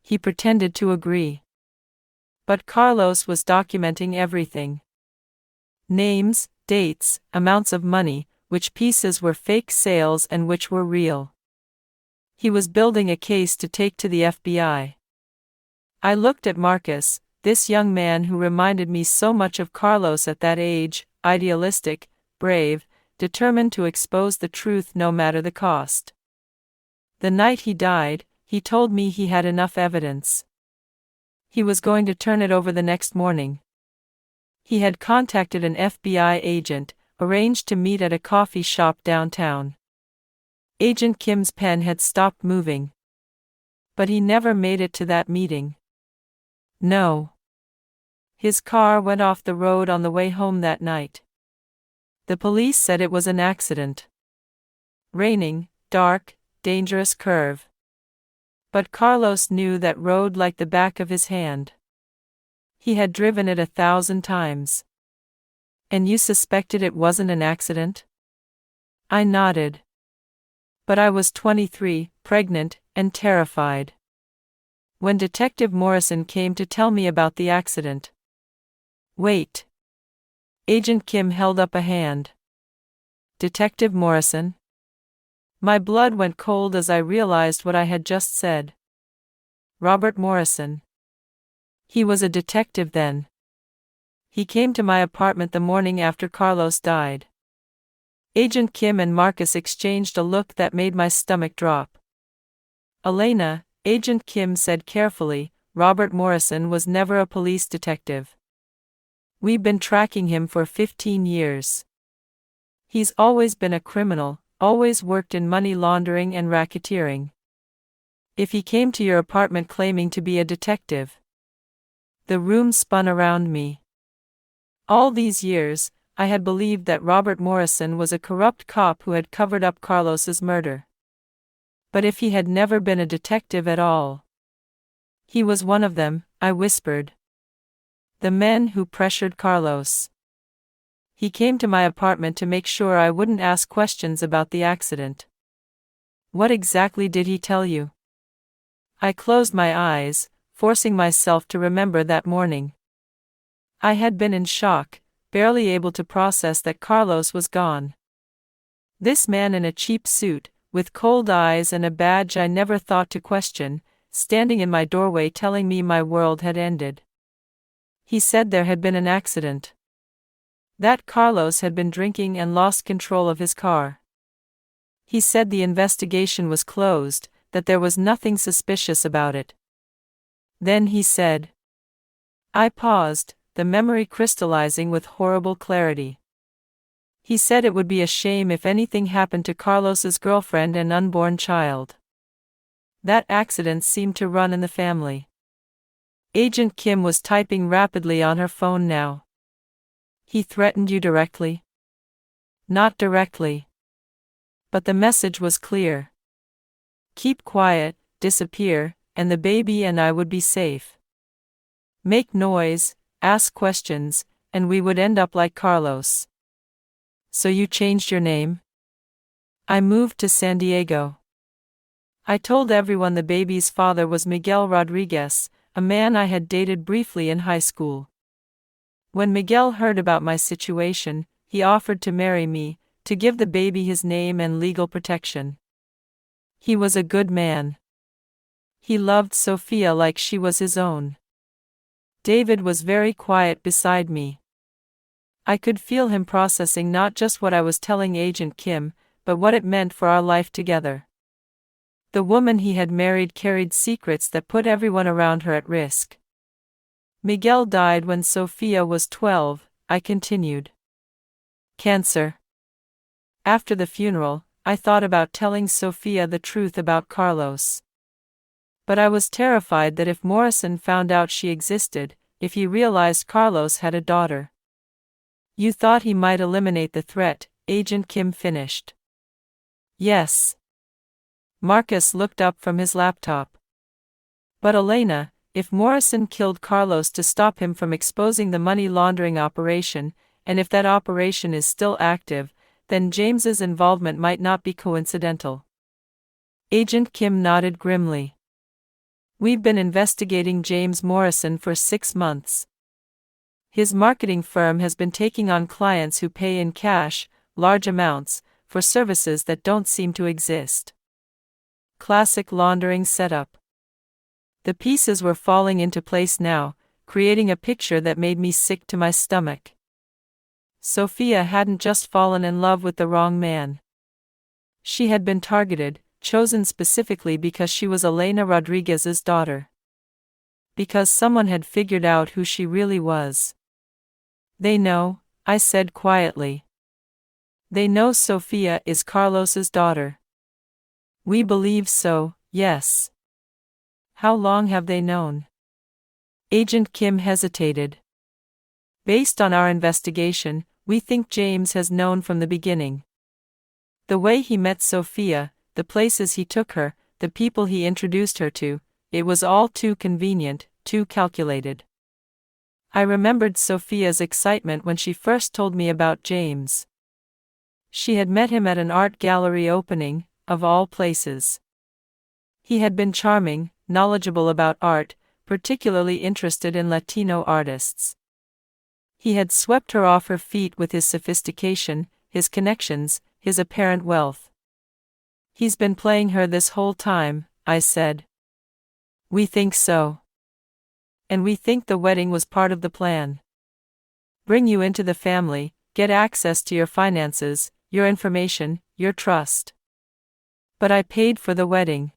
He pretended to agree. But Carlos was documenting everything. Names, dates, amounts of money, which pieces were fake sales and which were real. He was building a case to take to the FBI. I looked at Marcus, this young man who reminded me so much of Carlos at that age, idealistic, brave, determined to expose the truth no matter the cost. The night he died, he told me he had enough evidence. He was going to turn it over the next morning. He had contacted an FBI agent, arranged to meet at a coffee shop downtown. Agent Kim's pen had stopped moving. But he never made it to that meeting. No. His car went off the road on the way home that night. The police said it was an accident. Raining, dark, dangerous curve. But Carlos knew that road like the back of his hand. He had driven it 1,000 times. And you suspected it wasn't an accident? I nodded. But I was 23, pregnant, and terrified. When Detective Morrison came to tell me about the accident. Wait. Agent Kim held up a hand. Detective Morrison? My blood went cold as I realized what I had just said. Robert Morrison. He was a detective then. He came to my apartment the morning after Carlos died. Agent Kim and Marcus exchanged a look that made my stomach drop. Elena, Agent Kim said carefully, Robert Morrison was never a police detective. We've been tracking him for 15 years. He's always been a criminal, always worked in money laundering and racketeering. If he came to your apartment claiming to be a detective. The room spun around me. All these years, I had believed that Robert Morrison was a corrupt cop who had covered up Carlos's murder. But if he had never been a detective at all. He was one of them, I whispered. The men who pressured Carlos. He came to my apartment to make sure I wouldn't ask questions about the accident. What exactly did he tell you? I closed my eyes, forcing myself to remember that morning. I had been in shock, barely able to process that Carlos was gone. This man in a cheap suit, with cold eyes and a badge I never thought to question, standing in my doorway telling me my world had ended. He said there had been an accident. That Carlos had been drinking and lost control of his car. He said the investigation was closed, that there was nothing suspicious about it. Then he said. I paused, the memory crystallizing with horrible clarity. He said it would be a shame if anything happened to Carlos's girlfriend and unborn child. That accident seemed to run in the family. Agent Kim was typing rapidly on her phone now. He threatened you directly? Not directly. But the message was clear. Keep quiet, disappear, and the baby and I would be safe. Make noise, ask questions, and we would end up like Carlos. So you changed your name? I moved to San Diego. I told everyone the baby's father was Miguel Rodriguez, a man I had dated briefly in high school. When Miguel heard about my situation, he offered to marry me, to give the baby his name and legal protection. He was a good man. He loved Sofia like she was his own. David was very quiet beside me. I could feel him processing not just what I was telling Agent Kim, but what it meant for our life together. The woman he had married carried secrets that put everyone around her at risk. Miguel died when Sofia was 12, I continued. Cancer. After the funeral, I thought about telling Sofia the truth about Carlos. But I was terrified that if Morrison found out she existed, if he realized Carlos had a daughter. You thought he might eliminate the threat, Agent Kim finished. Yes. Marcus looked up from his laptop. But Elena, if Morrison killed Carlos to stop him from exposing the money laundering operation, and if that operation is still active, then James's involvement might not be coincidental. Agent Kim nodded grimly. We've been investigating James Morrison for 6 months. His marketing firm has been taking on clients who pay in cash, large amounts, for services that don't seem to exist. Classic laundering setup. The pieces were falling into place now, creating a picture that made me sick to my stomach. Sofia hadn't just fallen in love with the wrong man. She had been targeted, chosen specifically because she was Elena Rodriguez's daughter. Because someone had figured out who she really was. They know, I said quietly. They know Sofia is Carlos's daughter. We believe so, yes. How long have they known? Agent Kim hesitated. Based on our investigation, we think James has known from the beginning. The way he met Sofia, the places he took her, the people he introduced her to, it was all too convenient, too calculated. I remembered Sofia's excitement when she first told me about James. She had met him at an art gallery opening, of all places. He had been charming, knowledgeable about art, particularly interested in Latino artists. He had swept her off her feet with his sophistication, his connections, his apparent wealth. He's been playing her this whole time, I said. We think so. And we think the wedding was part of the plan. Bring you into the family, get access to your finances, your information, your trust. But I paid for the wedding.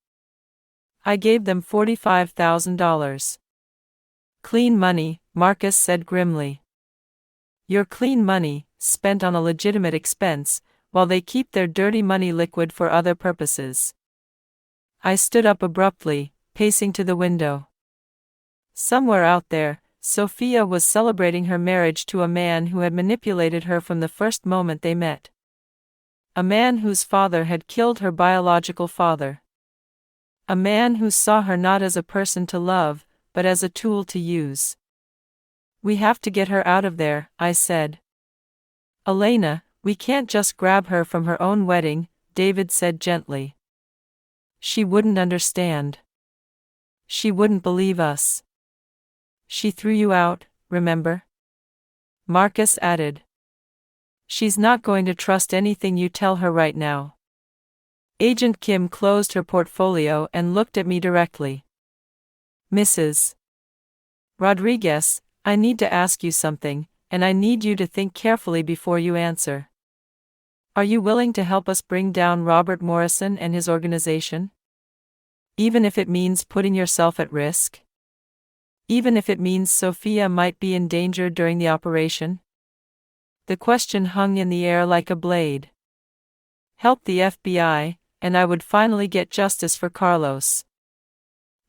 I gave them $45,000. Clean money, Marcus said grimly. Your clean money, spent on a legitimate expense, while they keep their dirty money liquid for other purposes. I stood up abruptly, pacing to the window. Somewhere out there, Sofia was celebrating her marriage to a man who had manipulated her from the first moment they met. A man whose father had killed her biological father. A man who saw her not as a person to love, but as a tool to use. We have to get her out of there, I said. Elena, we can't just grab her from her own wedding, David said gently. She wouldn't understand. She wouldn't believe us. She threw you out, remember? Marcus added. She's not going to trust anything you tell her right now. Agent Kim closed her portfolio and looked at me directly. Mrs. Rodriguez, I need to ask you something, and I need you to think carefully before you answer. Are you willing to help us bring down Robert Morrison and his organization? Even if it means putting yourself at risk? Even if it means Sophia might be in danger during the operation? The question hung in the air like a blade. Help the FBI, and I would finally get justice for Carlos.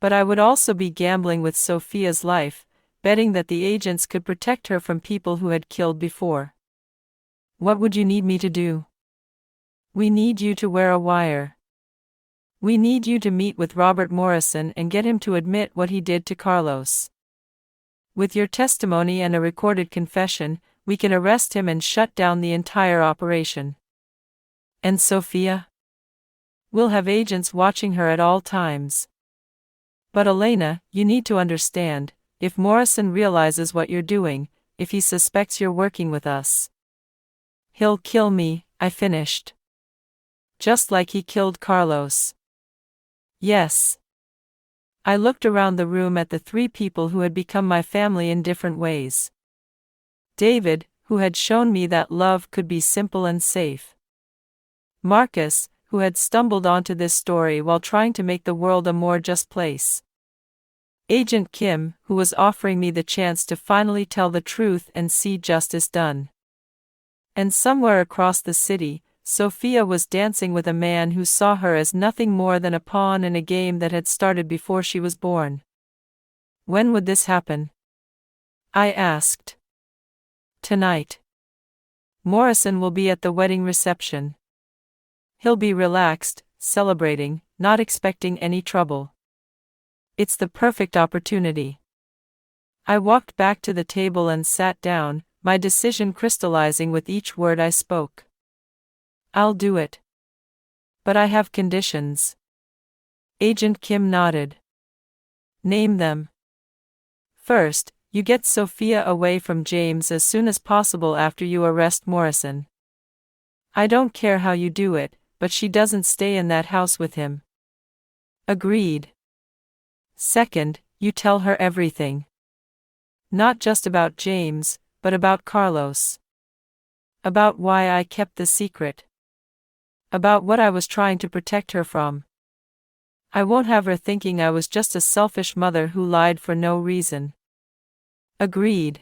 But I would also be gambling with Sophia's life, betting that the agents could protect her from people who had killed before. What would you need me to do? We need you to wear a wire. We need you to meet with Robert Morrison and get him to admit what he did to Carlos. With your testimony and a recorded confession, we can arrest him and shut down the entire operation. And Sophia? We'll have agents watching her at all times. But Elena, you need to understand, if Morrison realizes what you're doing, if he suspects you're working with us, he'll kill me, I finished. Just like he killed Carlos. Yes. I looked around the room at the three people who had become my family in different ways. David, who had shown me that love could be simple and safe. Marcus, who had stumbled onto this story while trying to make the world a more just place. Agent Kim, who was offering me the chance to finally tell the truth and see justice done. And somewhere across the city, Sophia was dancing with a man who saw her as nothing more than a pawn in a game that had started before she was born. When would this happen? I asked. Tonight. Morrison will be at the wedding reception. He'll be relaxed, celebrating, not expecting any trouble. It's the perfect opportunity. I walked back to the table and sat down, my decision crystallizing with each word I spoke. I'll do it. But I have conditions. Agent Kim nodded. Name them. First, you get Sophia away from James as soon as possible after you arrest Morrison. I don't care how you do it, but she doesn't stay in that house with him. Agreed. Second, you tell her everything. Not just about James, but about Carlos. About why I kept the secret. About what I was trying to protect her from. I won't have her thinking I was just a selfish mother who lied for no reason. Agreed.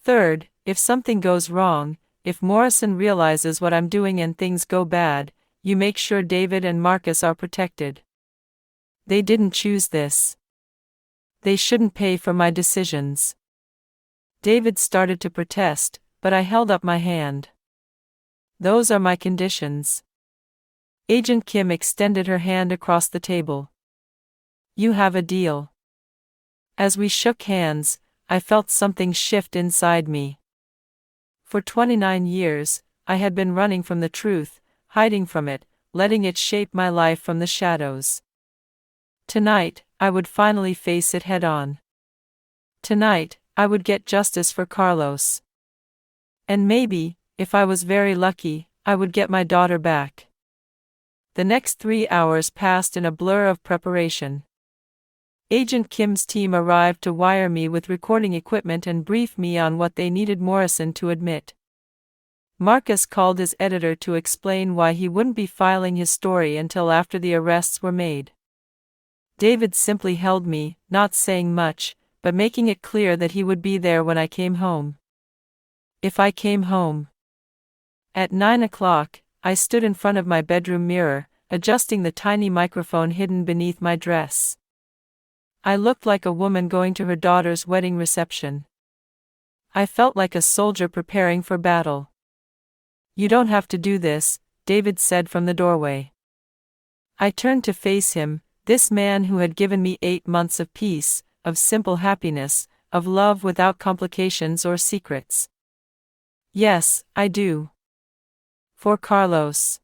Third, if something goes wrong, if Morrison realizes what I'm doing and things go bad, you make sure David and Marcus are protected. They didn't choose this. They shouldn't pay for my decisions. David started to protest, but I held up my hand. Those are my conditions. Agent Kim extended her hand across the table. You have a deal. As we shook hands, I felt something shift inside me. For 29 years, I had been running from the truth, hiding from it, letting it shape my life from the shadows. Tonight, I would finally face it head-on. Tonight, I would get justice for Carlos. And maybe, if I was very lucky, I would get my daughter back. The next 3 hours passed in a blur of preparation. Agent Kim's team arrived to wire me with recording equipment and brief me on what they needed Morrison to admit. Marcus called his editor to explain why he wouldn't be filing his story until after the arrests were made. David simply held me, not saying much, but making it clear that he would be there when I came home. If I came home. At 9 o'clock, I stood in front of my bedroom mirror, adjusting the tiny microphone hidden beneath my dress. I looked like a woman going to her daughter's wedding reception. I felt like a soldier preparing for battle. You don't have to do this, David said from the doorway. I turned to face him, this man who had given me 8 months of peace, of simple happiness, of love without complications or secrets. Yes, I do. For Carlos.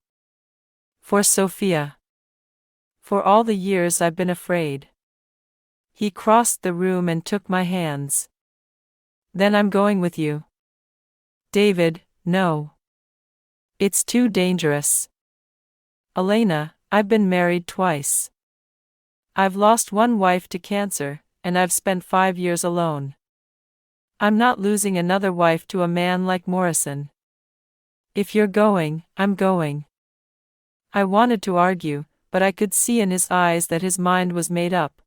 For Sophia. For all the years I've been afraid. He crossed the room and took my hands. Then I'm going with you. David, no. It's too dangerous. Elena, I've been married twice. I've lost one wife to cancer, and I've spent 5 years alone. I'm not losing another wife to a man like Morrison. If you're going, I'm going. I wanted to argue, but I could see in his eyes that his mind was made up.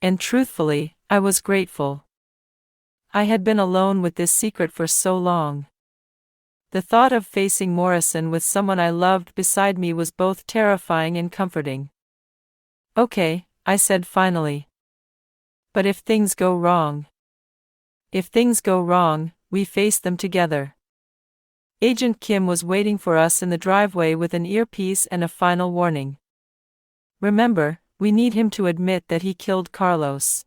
And truthfully, I was grateful. I had been alone with this secret for so long. The thought of facing Morrison with someone I loved beside me was both terrifying and comforting. "Okay," I said finally. "But if things go wrong?" "If things go wrong, we face them together." Agent Kim was waiting for us in the driveway with an earpiece and a final warning. "Remember, we need him to admit that he killed Carlos.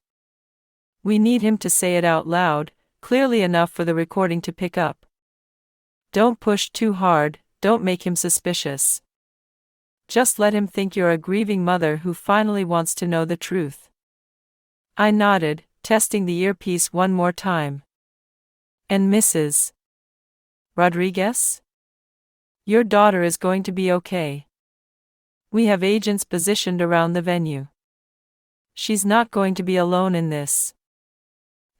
We need him to say it out loud, clearly enough for the recording to pick up. Don't push too hard, don't make him suspicious. Just let him think you're a grieving mother who finally wants to know the truth." I nodded, testing the earpiece one more time. "And Mrs. Rodriguez? Your daughter is going to be okay. We have agents positioned around the venue. She's not going to be alone in this."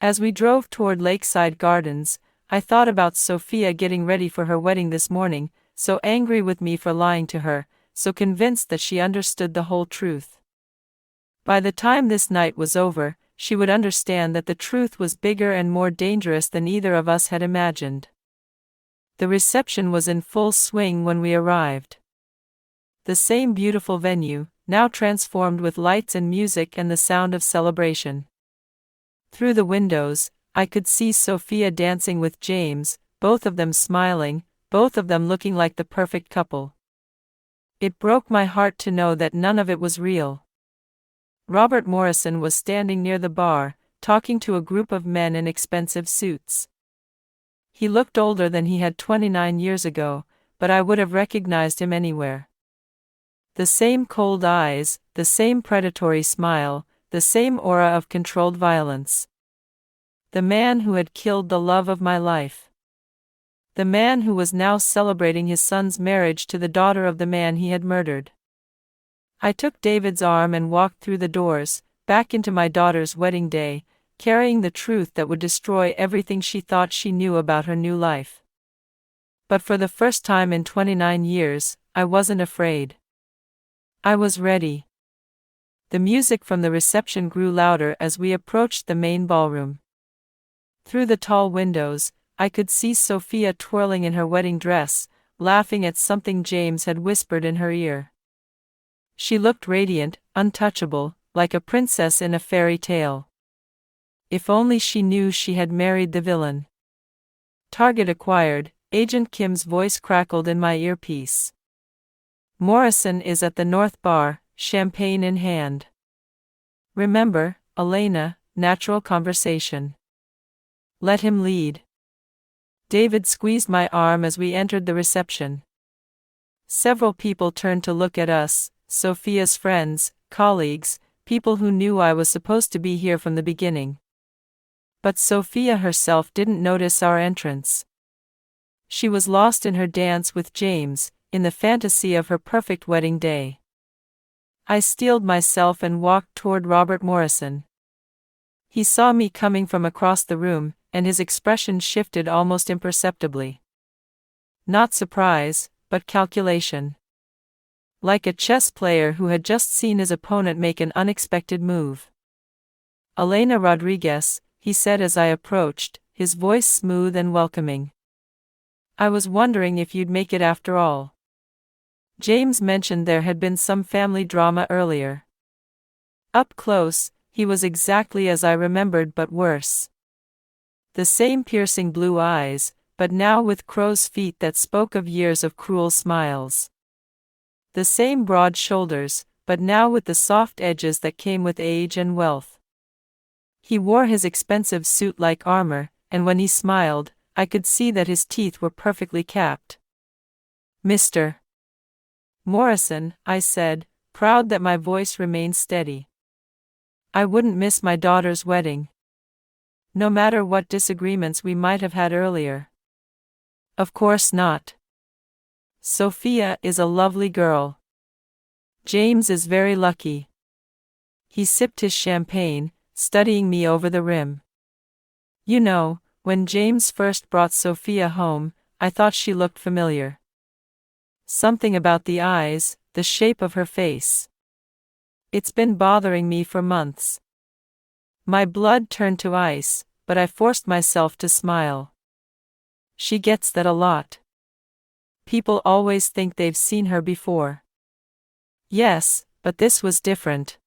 As we drove toward Lakeside Gardens, I thought about Sophia getting ready for her wedding this morning, so angry with me for lying to her, so convinced that she understood the whole truth. By the time this night was over, she would understand that the truth was bigger and more dangerous than either of us had imagined. The reception was in full swing when we arrived. The same beautiful venue, now transformed with lights and music and the sound of celebration. Through the windows, I could see Sophia dancing with James, both of them smiling, both of them looking like the perfect couple. It broke my heart to know that none of it was real. Robert Morrison was standing near the bar, talking to a group of men in expensive suits. He looked older than he had 29 years ago, but I would have recognized him anywhere. The same cold eyes, the same predatory smile, the same aura of controlled violence. The man who had killed the love of my life. The man who was now celebrating his son's marriage to the daughter of the man he had murdered. I took David's arm and walked through the doors, back into my daughter's wedding day, carrying the truth that would destroy everything she thought she knew about her new life. But for the first time in 29 years, I wasn't afraid. I was ready. The music from the reception grew louder as we approached the main ballroom. Through the tall windows, I could see Sophia twirling in her wedding dress, laughing at something James had whispered in her ear. She looked radiant, untouchable, like a princess in a fairy tale. If only she knew she had married the villain. "Target acquired," Agent Kim's voice crackled in my earpiece. "Morrison is at the North Bar, champagne in hand. Remember, Elena, natural conversation. Let him lead." David squeezed my arm as we entered the reception. Several people turned to look at us, Sophia's friends, colleagues, people who knew I was supposed to be here from the beginning. But Sophia herself didn't notice our entrance. She was lost in her dance with James, in the fantasy of her perfect wedding day. I steeled myself and walked toward Robert Morrison. He saw me coming from across the room, and his expression shifted almost imperceptibly. Not surprise, but calculation. Like a chess player who had just seen his opponent make an unexpected move. "Elena Rodriguez," he said as I approached, his voice smooth and welcoming. "I was wondering if you'd make it after all. James mentioned there had been some family drama earlier." Up close, he was exactly as I remembered but worse. The same piercing blue eyes, but now with crow's feet that spoke of years of cruel smiles. The same broad shoulders, but now with the soft edges that came with age and wealth. He wore his expensive suit like armor, and when he smiled, I could see that his teeth were perfectly capped. "Mr. Morrison," I said, proud that my voice remained steady. "I wouldn't miss my daughter's wedding. No matter what disagreements we might have had earlier." "Of course not. Sophia is a lovely girl. James is very lucky." He sipped his champagne, studying me over the rim. "You know, when James first brought Sophia home, I thought she looked familiar. Something about the eyes, the the shape of her face. It's been bothering me for months. My blood turned to ice, but I forced myself to smile. She gets that a lot. People always think they've seen her before. Yes, but this was different.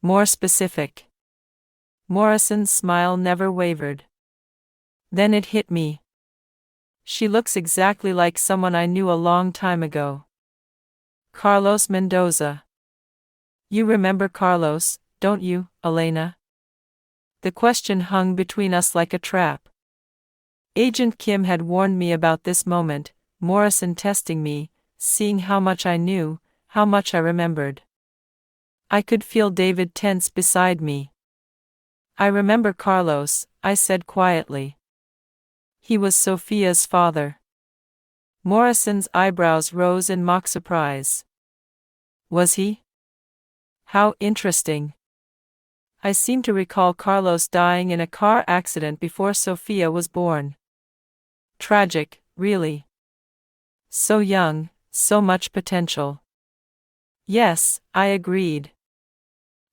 More specific. Morrison's smile never wavered. Then it hit me. She looks exactly like someone I knew a long time ago. Carlos Mendoza. You remember Carlos, don't you, Elena? The question hung between us like a trap. Agent Kim had warned me about this moment, Morrison testing me, seeing how much I knew, how much I remembered. I could feel David tense beside me. I remember Carlos, I said quietly. He was Sophia's father. Morrison's eyebrows rose in mock surprise. Was he? How interesting. I seem to recall Carlos dying in a car accident before Sophia was born. Tragic, really. So young, so much potential. Yes, I agreed.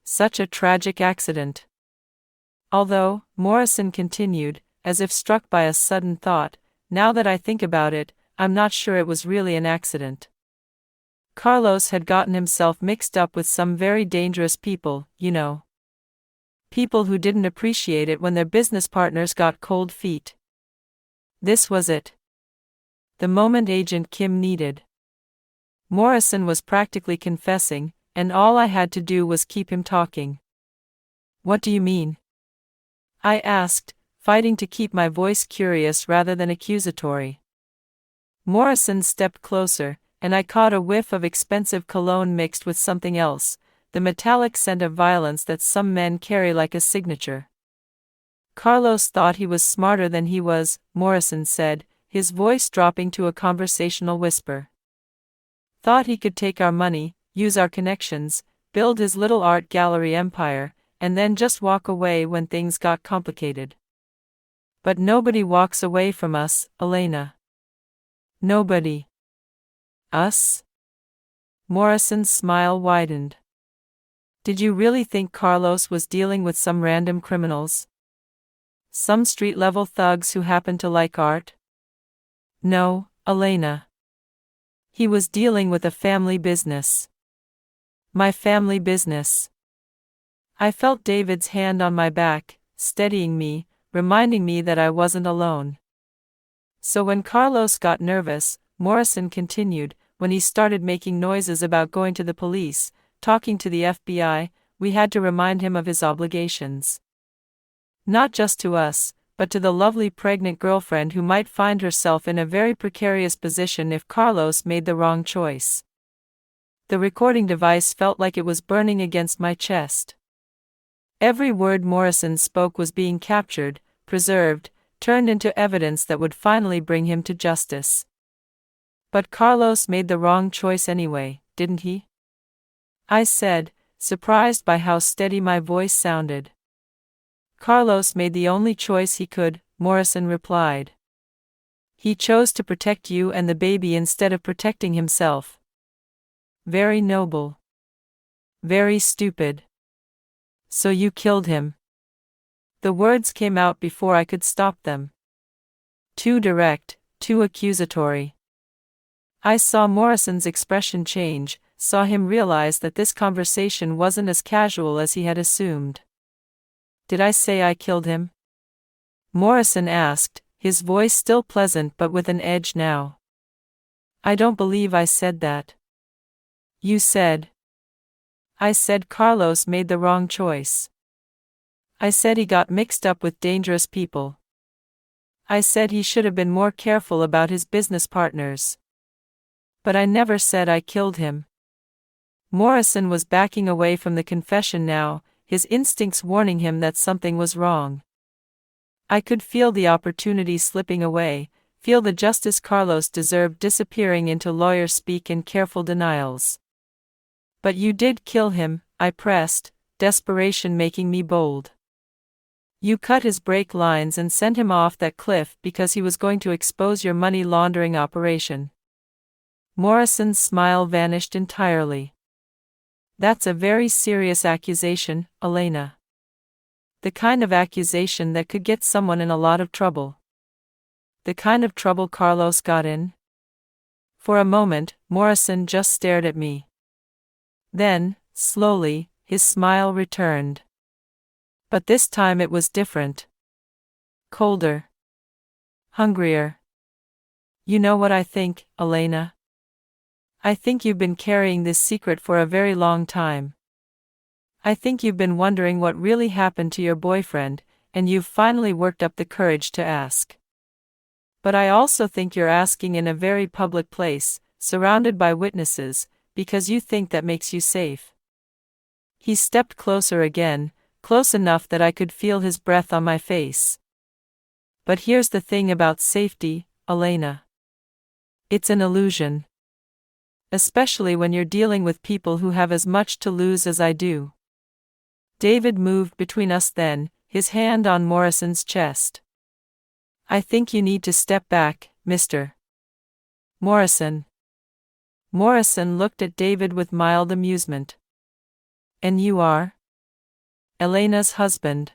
Such a tragic accident. Although, Morrison continued, as if struck by a sudden thought, now that I think about it, I'm not sure it was really an accident. Carlos had gotten himself mixed up with some very dangerous people, you know. People who didn't appreciate it when their business partners got cold feet. This was it. The moment Agent Kim needed. Morrison was practically confessing, and all I had to do was keep him talking. What do you mean? I asked, fighting to keep my voice curious rather than accusatory. Morrison stepped closer, and I caught a whiff of expensive cologne mixed with something else, the metallic scent of violence that some men carry like a signature. Carlos thought he was smarter than he was, Morrison said, his voice dropping to a conversational whisper. Thought he could take our money, use our connections, build his little art gallery empire, and then just walk away when things got complicated. But nobody walks away from us, Elena. Nobody. Us? Morrison's smile widened. Did you really think Carlos was dealing with some random criminals? Some street-level thugs who happened to like art? No, Elena. He was dealing with a family business. My family business. I felt David's hand on my back, steadying me, reminding me that I wasn't alone. So when Carlos got nervous, Morrison continued, when he started making noises about going to the police, talking to the FBI, we had to remind him of his obligations. Not just to us, but to the lovely pregnant girlfriend who might find herself in a very precarious position if Carlos made the wrong choice. The recording device felt like it was burning against my chest. Every word Morrison spoke was being captured, preserved, turned into evidence that would finally bring him to justice. But Carlos made the wrong choice anyway, didn't he? I said, surprised by how steady my voice sounded. Carlos made the only choice he could, Morrison replied. He chose to protect you and the baby instead of protecting himself. Very noble. Very stupid. So you killed him. The words came out before I could stop them. Too direct, too accusatory. I saw Morrison's expression change, saw him realize that this conversation wasn't as casual as he had assumed. Did I say I killed him? Morrison asked, his voice still pleasant but with an edge now. I don't believe I said that. You said. I said Carlos made the wrong choice. I said he got mixed up with dangerous people. I said he should have been more careful about his business partners. But I never said I killed him. Morrison was backing away from the confession now, his instincts warning him that something was wrong. I could feel the opportunity slipping away, feel the justice Carlos deserved disappearing into lawyer speak and careful denials. But you did kill him, I pressed, desperation making me bold. You cut his brake lines and sent him off that cliff because he was going to expose your money laundering operation. Morrison's smile vanished entirely. That's a very serious accusation, Elena. The kind of accusation that could get someone in a lot of trouble. The kind of trouble Carlos got in? For a moment, Morrison just stared at me. Then, slowly, his smile returned. But this time it was different. Colder. Hungrier. You know what I think, Elena? I think you've been carrying this secret for a very long time. I think you've been wondering what really happened to your boyfriend, and you've finally worked up the courage to ask. But I also think you're asking in a very public place, surrounded by witnesses, because you think that makes you safe. He stepped closer again, close enough that I could feel his breath on my face. But here's the thing about safety, Elena. It's an illusion. Especially when you're dealing with people who have as much to lose as I do. David moved between us then, his hand on Morrison's chest. I think you need to step back, Mr. Morrison. Morrison looked at David with mild amusement. And you are? Elena's husband.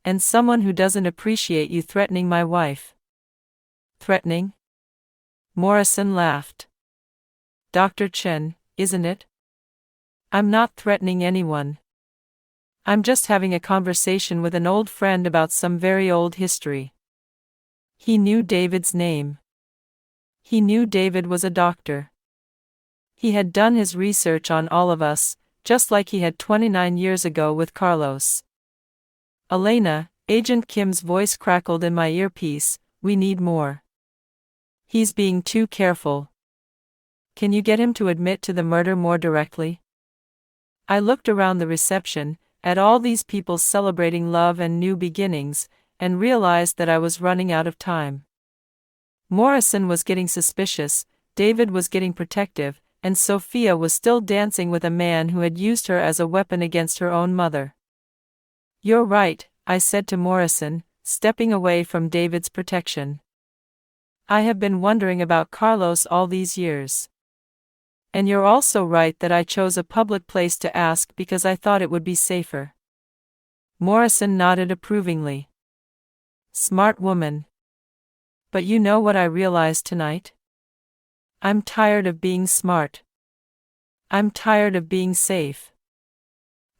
And someone who doesn't appreciate you threatening my wife. Threatening? Morrison laughed. Dr. Chen, isn't it? I'm not threatening anyone. I'm just having a conversation with an old friend about some very old history. He knew David's name. He knew David was a doctor. He had done his research on all of us, just like he had 29 years ago with Carlos. Elena, Agent Kim's voice crackled in my earpiece, we need more. He's being too careful. Can you get him to admit to the murder more directly? I looked around the reception, at all these people celebrating love and new beginnings, and realized that I was running out of time. Morrison was getting suspicious, David was getting protective, and Sophia was still dancing with a man who had used her as a weapon against her own mother. You're right, I said to Morrison, stepping away from David's protection. I have been wondering about Carlos all these years. And you're also right that I chose a public place to ask because I thought it would be safer. Morrison nodded approvingly. Smart woman. But you know what I realized tonight? I'm tired of being smart. I'm tired of being safe.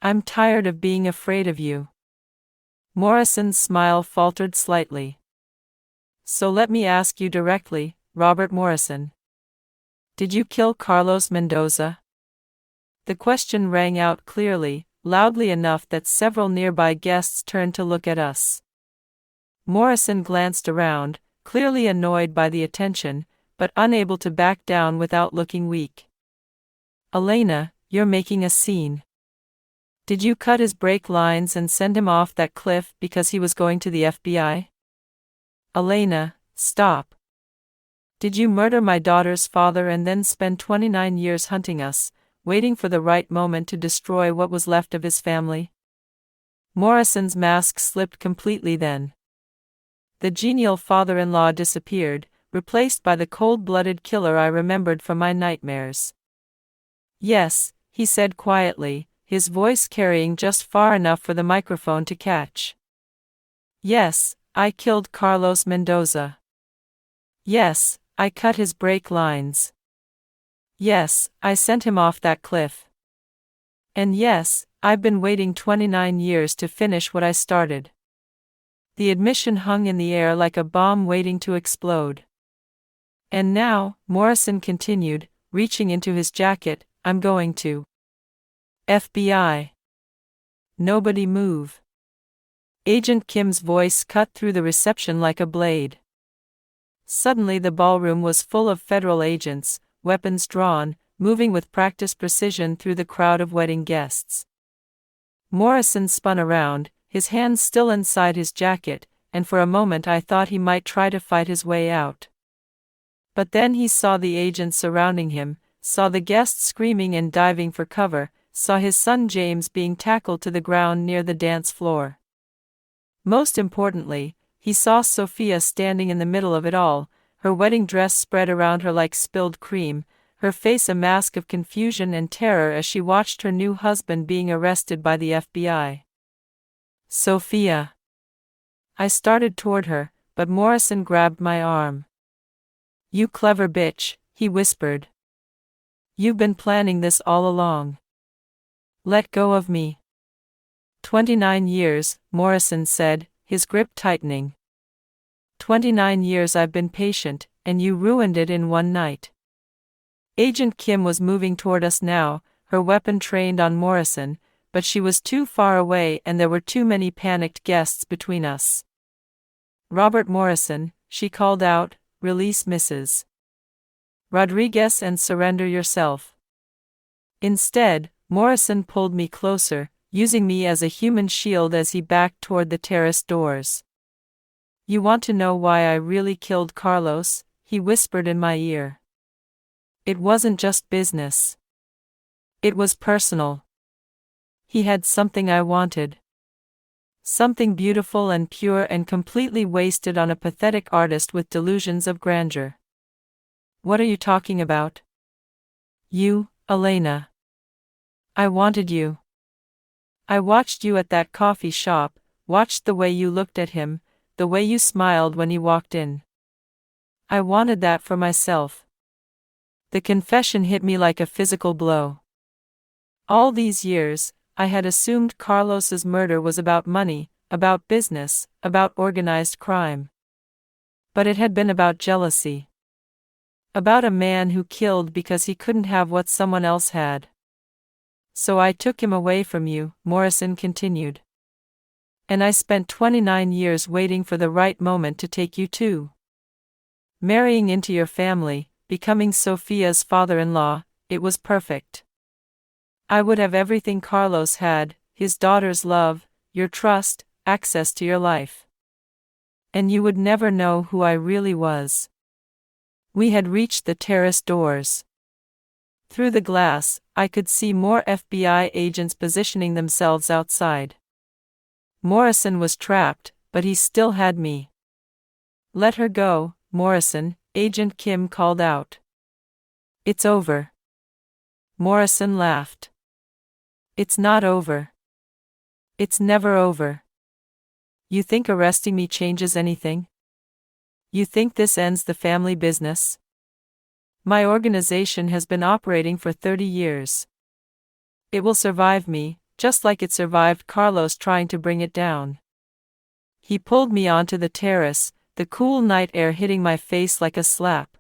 I'm tired of being afraid of you. Morrison's smile faltered slightly. So let me ask you directly, Robert Morrison. Did you kill Carlos Mendoza? The question rang out clearly, loudly enough that several nearby guests turned to look at us. Morrison glanced around, clearly annoyed by the attention, but unable to back down without looking weak. Elena, you're making a scene. Did you cut his brake lines and send him off that cliff because he was going to the FBI? Elena, stop. Did you murder my daughter's father and then spend 29 years hunting us, waiting for the right moment to destroy what was left of his family? Morrison's mask slipped completely then. The genial father-in-law disappeared, replaced by the cold-blooded killer I remembered from my nightmares. Yes, he said quietly, his voice carrying just far enough for the microphone to catch. Yes, I killed Carlos Mendoza. Yes, I cut his brake lines. Yes, I sent him off that cliff. And yes, I've been waiting 29 years to finish what I started. The admission hung in the air like a bomb waiting to explode. And now, Morrison continued, reaching into his jacket, I'm going to FBI. Nobody move. Agent Kim's voice cut through the reception like a blade. Suddenly the ballroom was full of federal agents, weapons drawn, moving with practiced precision through the crowd of wedding guests. Morrison spun around, his hands still inside his jacket, and for a moment I thought he might try to fight his way out. But then he saw the agents surrounding him, saw the guests screaming and diving for cover, saw his son James being tackled to the ground near the dance floor. Most importantly, he saw Sophia standing in the middle of it all, her wedding dress spread around her like spilled cream, her face a mask of confusion and terror as she watched her new husband being arrested by the FBI. Sophia. I started toward her, but Morrison grabbed my arm. You clever bitch, he whispered. You've been planning this all along. Let go of me. 29 years, Morrison said, his grip tightening. 29 years I've been patient, and you ruined it in one night. Agent Kim was moving toward us now, her weapon trained on Morrison, but she was too far away and there were too many panicked guests between us. Robert Morrison, she called out, release Mrs. Rodriguez and surrender yourself. Instead, Morrison pulled me closer, using me as a human shield as he backed toward the terrace doors. You want to know why I really killed Carlos? He whispered in my ear. It wasn't just business. It was personal. He had something I wanted. Something beautiful and pure and completely wasted on a pathetic artist with delusions of grandeur. What are you talking about? You, Elena. I wanted you. I watched you at that coffee shop, watched the way you looked at him, the way you smiled when he walked in. I wanted that for myself. The confession hit me like a physical blow. All these years, I had assumed Carlos's murder was about money, about business, about organized crime. But it had been about jealousy. About a man who killed because he couldn't have what someone else had. So I took him away from you, Morrison continued. And I spent 29 years waiting for the right moment to take you too. Marrying into your family, becoming Sophia's father-in-law, it was perfect. I would have everything Carlos had, his daughter's love, your trust, access to your life. And you would never know who I really was. We had reached the terrace doors. Through the glass, I could see more FBI agents positioning themselves outside. Morrison was trapped, but he still had me. Let her go, Morrison, Agent Kim called out. It's over. Morrison laughed. It's not over. It's never over. You think arresting me changes anything? You think this ends the family business? My organization has been operating for 30 years. It will survive me, just like it survived Carlos trying to bring it down. He pulled me onto the terrace, the cool night air hitting my face like a slap.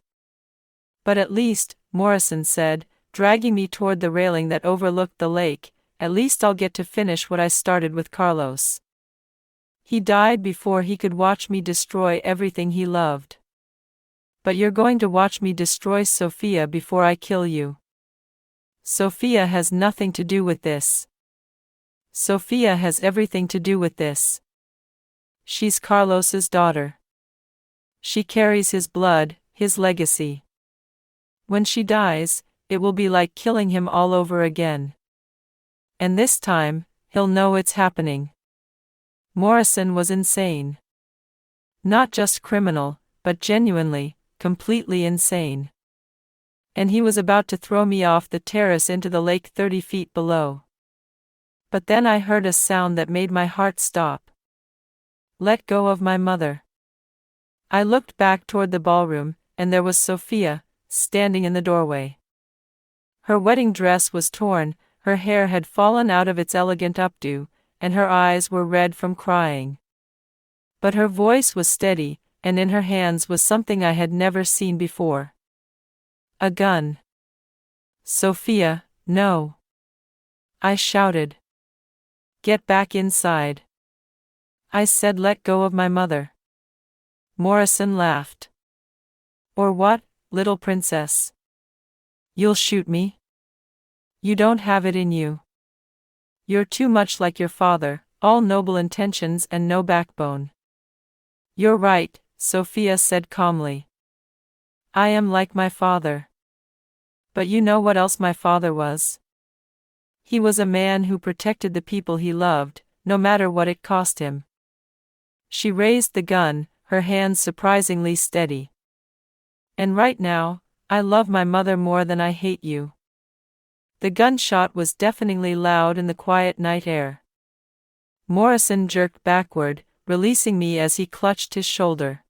But at least, Morrison said, dragging me toward the railing that overlooked the lake, at least I'll get to finish what I started with Carlos. He died before he could watch me destroy everything he loved. But you're going to watch me destroy Sophia before I kill you. Sophia has nothing to do with this. Sophia has everything to do with this. She's Carlos's daughter. She carries his blood, his legacy. When she dies, it will be like killing him all over again. And this time, he'll know it's happening. Morrison was insane. Not just criminal, but genuinely, completely insane. And he was about to throw me off the terrace into the lake 30 feet below. But then I heard a sound that made my heart stop. Let go of my mother. I looked back toward the ballroom, and there was Sophia, standing in the doorway. Her wedding dress was torn, her hair had fallen out of its elegant updo, and her eyes were red from crying. But her voice was steady, and in her hands was something I had never seen before. A gun. Sophia, no. I shouted. Get back inside. I said let go of my mother. Morrison laughed. Or what, little princess? You'll shoot me? You don't have it in you. You're too much like your father, all noble intentions and no backbone. You're right, Sophia said calmly. I am like my father. But you know what else my father was? He was a man who protected the people he loved, no matter what it cost him. She raised the gun, her hands surprisingly steady. And right now, I love my mother more than I hate you." The gunshot was deafeningly loud in the quiet night air. Morrison jerked backward, releasing me as he clutched his shoulder.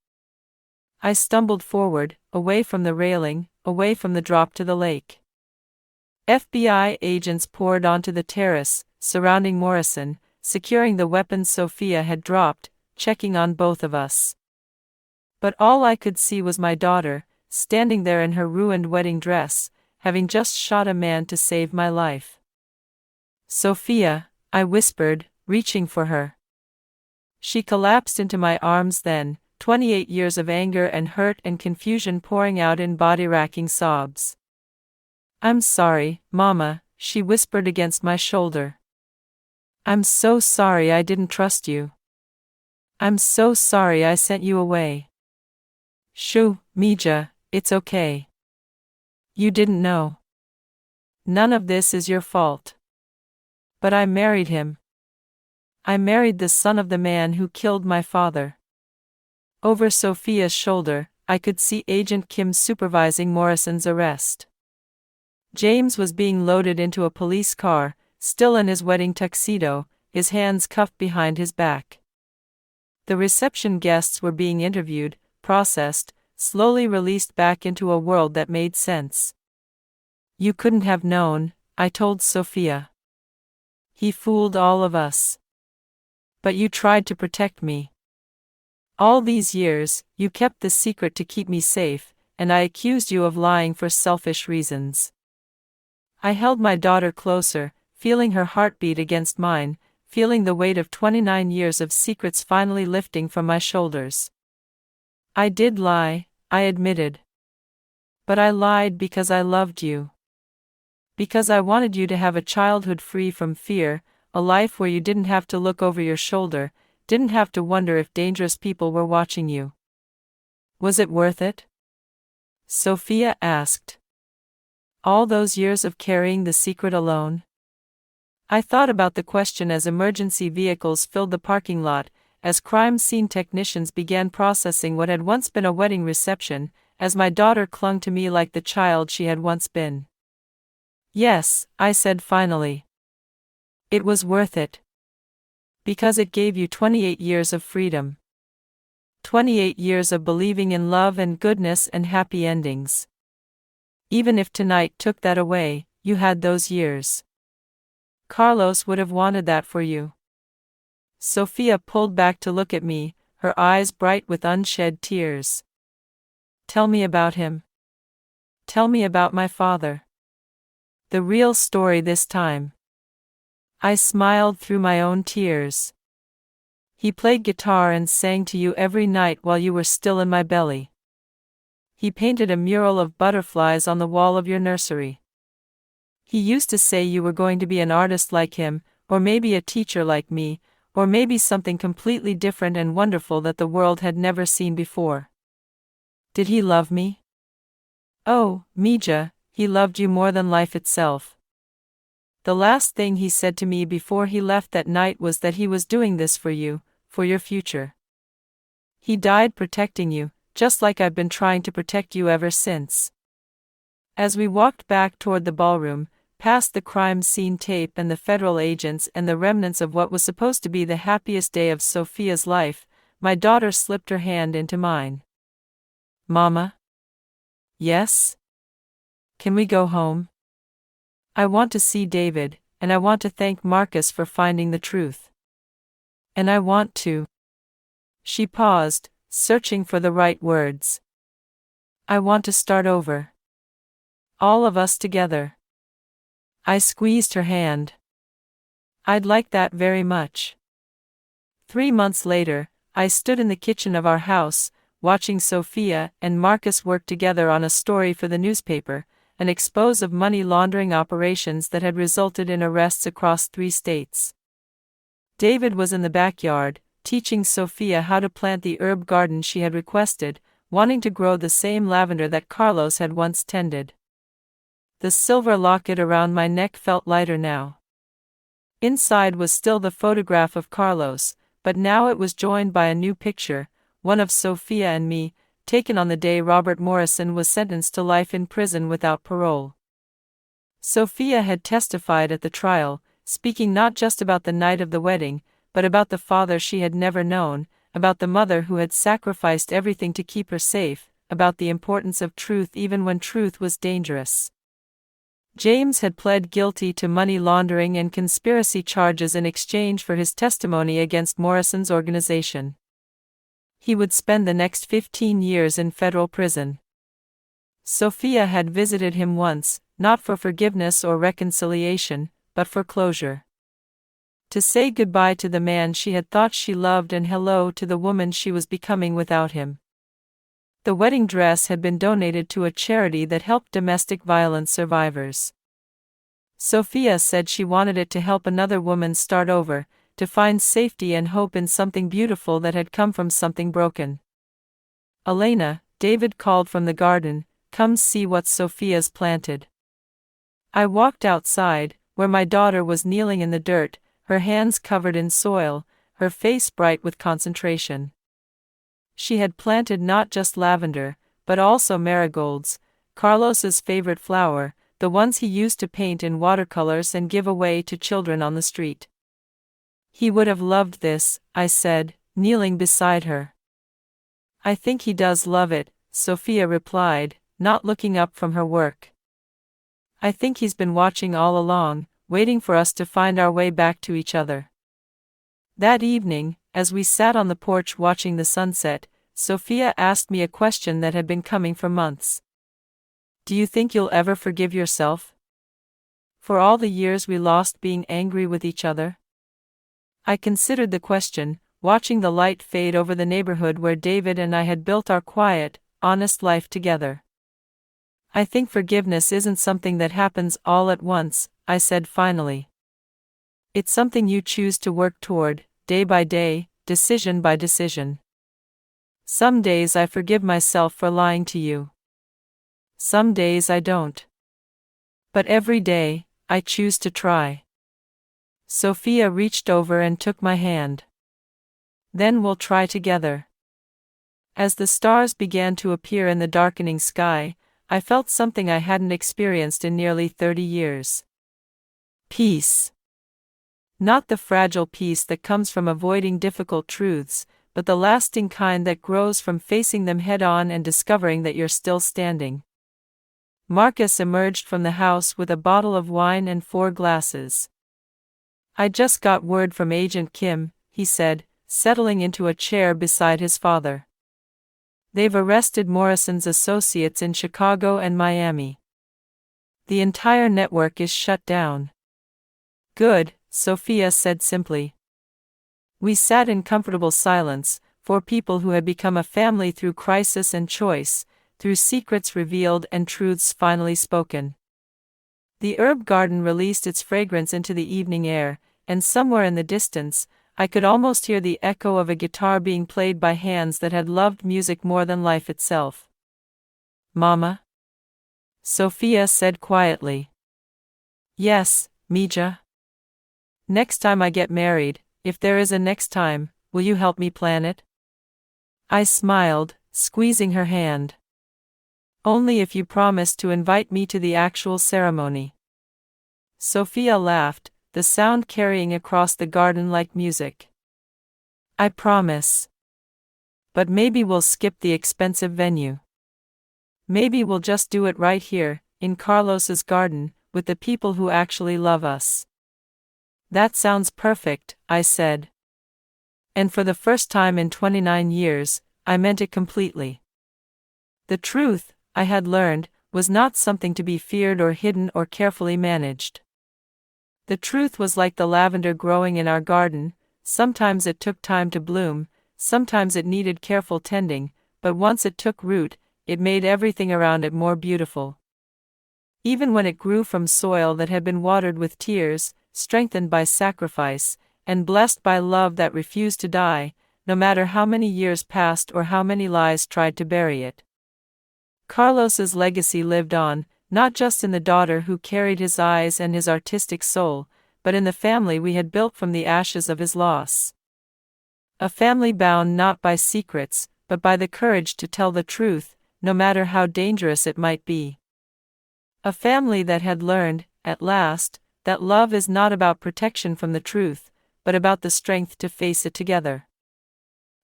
I stumbled forward, away from the railing, away from the drop to the lake. FBI agents poured onto the terrace, surrounding Morrison, securing the weapons Sophia had dropped, checking on both of us. But all I could see was my daughter, standing there in her ruined wedding dress, having just shot a man to save my life. "Sophia," I whispered, reaching for her. She collapsed into my arms then, 28 years of anger and hurt and confusion pouring out in body-racking sobs. "I'm sorry, Mama," she whispered against my shoulder. "I'm so sorry I didn't trust you. I'm so sorry I sent you away." "Shoo, Mija, it's okay. You didn't know. None of this is your fault. But I married him. I married the son of the man who killed my father." Over Sophia's shoulder, I could see Agent Kim supervising Morrison's arrest. James was being loaded into a police car, still in his wedding tuxedo, his hands cuffed behind his back. The reception guests were being interviewed, processed, slowly released back into a world that made sense. "You couldn't have known," I told Sophia. "He fooled all of us. But you tried to protect me. All these years, you kept the secret to keep me safe, and I accused you of lying for selfish reasons." I held my daughter closer, feeling her heartbeat against mine, feeling the weight of 29 years of secrets finally lifting from my shoulders. "I did lie," I admitted. "But I lied because I loved you. Because I wanted you to have a childhood free from fear, a life where you didn't have to look over your shoulder, didn't have to wonder if dangerous people were watching you." "Was it worth it?" Sophia asked. "All those years of carrying the secret alone?" I thought about the question as emergency vehicles filled the parking lot, as crime scene technicians began processing what had once been a wedding reception, as my daughter clung to me like the child she had once been. "Yes," I said finally. "It was worth it. Because it gave you 28 years of freedom. 28 years of believing in love and goodness and happy endings. Even if tonight took that away, you had those years. Carlos would have wanted that for you." Sophia pulled back to look at me, her eyes bright with unshed tears. "Tell me about him. Tell me about my father. The real story this time." I smiled through my own tears. "He played guitar and sang to you every night while you were still in my belly. He painted a mural of butterflies on the wall of your nursery. He used to say you were going to be an artist like him, or maybe a teacher like me, or maybe something completely different and wonderful that the world had never seen before." "Did he love me?" "Oh, Mija, he loved you more than life itself. The last thing he said to me before he left that night was that he was doing this for you, for your future. He died protecting you, just like I've been trying to protect you ever since." As we walked back toward the ballroom, past the crime scene tape and the federal agents and the remnants of what was supposed to be the happiest day of Sophia's life, my daughter slipped her hand into mine. "Mama?" "Yes?" "Can we go home? I want to see David, and I want to thank Marcus for finding the truth. And I want to—" She paused, searching for the right words. "I want to start over. All of us together." I squeezed her hand. "I'd like that very much." 3 months later, I stood in the kitchen of our house, watching Sophia and Marcus work together on a story for the newspaper, an expose of money laundering operations that had resulted in arrests across 3 states. David was in the backyard, teaching Sophia how to plant the herb garden she had requested, wanting to grow the same lavender that Carlos had once tended. The silver locket around my neck felt lighter now. Inside was still the photograph of Carlos, but now it was joined by a new picture, one of Sophia and me, taken on the day Robert Morrison was sentenced to life in prison without parole. Sophia had testified at the trial, speaking not just about the night of the wedding, but about the father she had never known, about the mother who had sacrificed everything to keep her safe, about the importance of truth even when truth was dangerous. James had pled guilty to money laundering and conspiracy charges in exchange for his testimony against Morrison's organization. He would spend the next 15 years in federal prison. Sophia had visited him once, not for forgiveness or reconciliation, but for closure. To say goodbye to the man she had thought she loved and hello to the woman she was becoming without him. The wedding dress had been donated to a charity that helped domestic violence survivors. Sophia said she wanted it to help another woman start over, to find safety and hope in something beautiful that had come from something broken. "Elena," David called from the garden, "come see what Sophia's planted." I walked outside, where my daughter was kneeling in the dirt, her hands covered in soil, her face bright with concentration. She had planted not just lavender, but also marigolds, Carlos's favorite flower, the ones he used to paint in watercolors and give away to children on the street. "He would have loved this," I said, kneeling beside her. "I think he does love it," Sophia replied, not looking up from her work. "I think he's been watching all along, waiting for us to find our way back to each other." That evening, as we sat on the porch watching the sunset, Sophia asked me a question that had been coming for months. "Do you think you'll ever forgive yourself? For all the years we lost being angry with each other?" I considered the question, watching the light fade over the neighborhood where David and I had built our quiet, honest life together. "I think forgiveness isn't something that happens all at once," I said finally. "It's something you choose to work toward, day by day, decision by decision. Some days I forgive myself for lying to you. Some days I don't. But every day, I choose to try." Sophia reached over and took my hand. "Then we'll try together." As the stars began to appear in the darkening sky, I felt something I hadn't experienced in nearly 30 years. Peace. Not the fragile peace that comes from avoiding difficult truths, but the lasting kind that grows from facing them head-on and discovering that you're still standing. Marcus emerged from the house with a bottle of wine and 4 glasses. "I just got word from Agent Kim," he said, settling into a chair beside his father. "They've arrested Morrison's associates in Chicago and Miami. The entire network is shut down." "Good," Sophia said simply. We sat in comfortable silence, 4 people who had become a family through crisis and choice, through secrets revealed and truths finally spoken. The herb garden released its fragrance into the evening air, and somewhere in the distance, I could almost hear the echo of a guitar being played by hands that had loved music more than life itself. "Mama?" Sophia said quietly. "Yes, Mija. Next time I get married, if there is a next time, will you help me plan it?" I smiled, squeezing her hand. "Only if you promise to invite me to the actual ceremony." Sophia laughed, the sound carrying across the garden like music. "I promise. But maybe we'll skip the expensive venue. Maybe we'll just do it right here, in Carlos's garden, with the people who actually love us." "That sounds perfect," I said. And for the first time in 29 years, I meant it completely. The truth, I had learned, was not something to be feared or hidden or carefully managed. The truth was like the lavender growing in our garden. Sometimes it took time to bloom, sometimes it needed careful tending, but once it took root, it made everything around it more beautiful. Even when it grew from soil that had been watered with tears, strengthened by sacrifice, and blessed by love that refused to die, no matter how many years passed or how many lies tried to bury it. Carlos's legacy lived on, not just in the daughter who carried his eyes and his artistic soul, but in the family we had built from the ashes of his loss. A family bound not by secrets, but by the courage to tell the truth, no matter how dangerous it might be. A family that had learned, at last, that love is not about protection from the truth, but about the strength to face it together.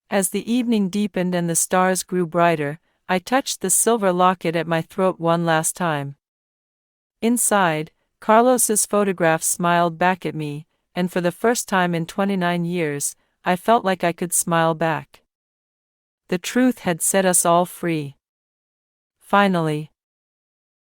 As the evening deepened and the stars grew brighter, I touched the silver locket at my throat one last time. Inside, Carlos's photograph smiled back at me, and for the first time in 29 years, I felt like I could smile back. The truth had set us all free. Finally.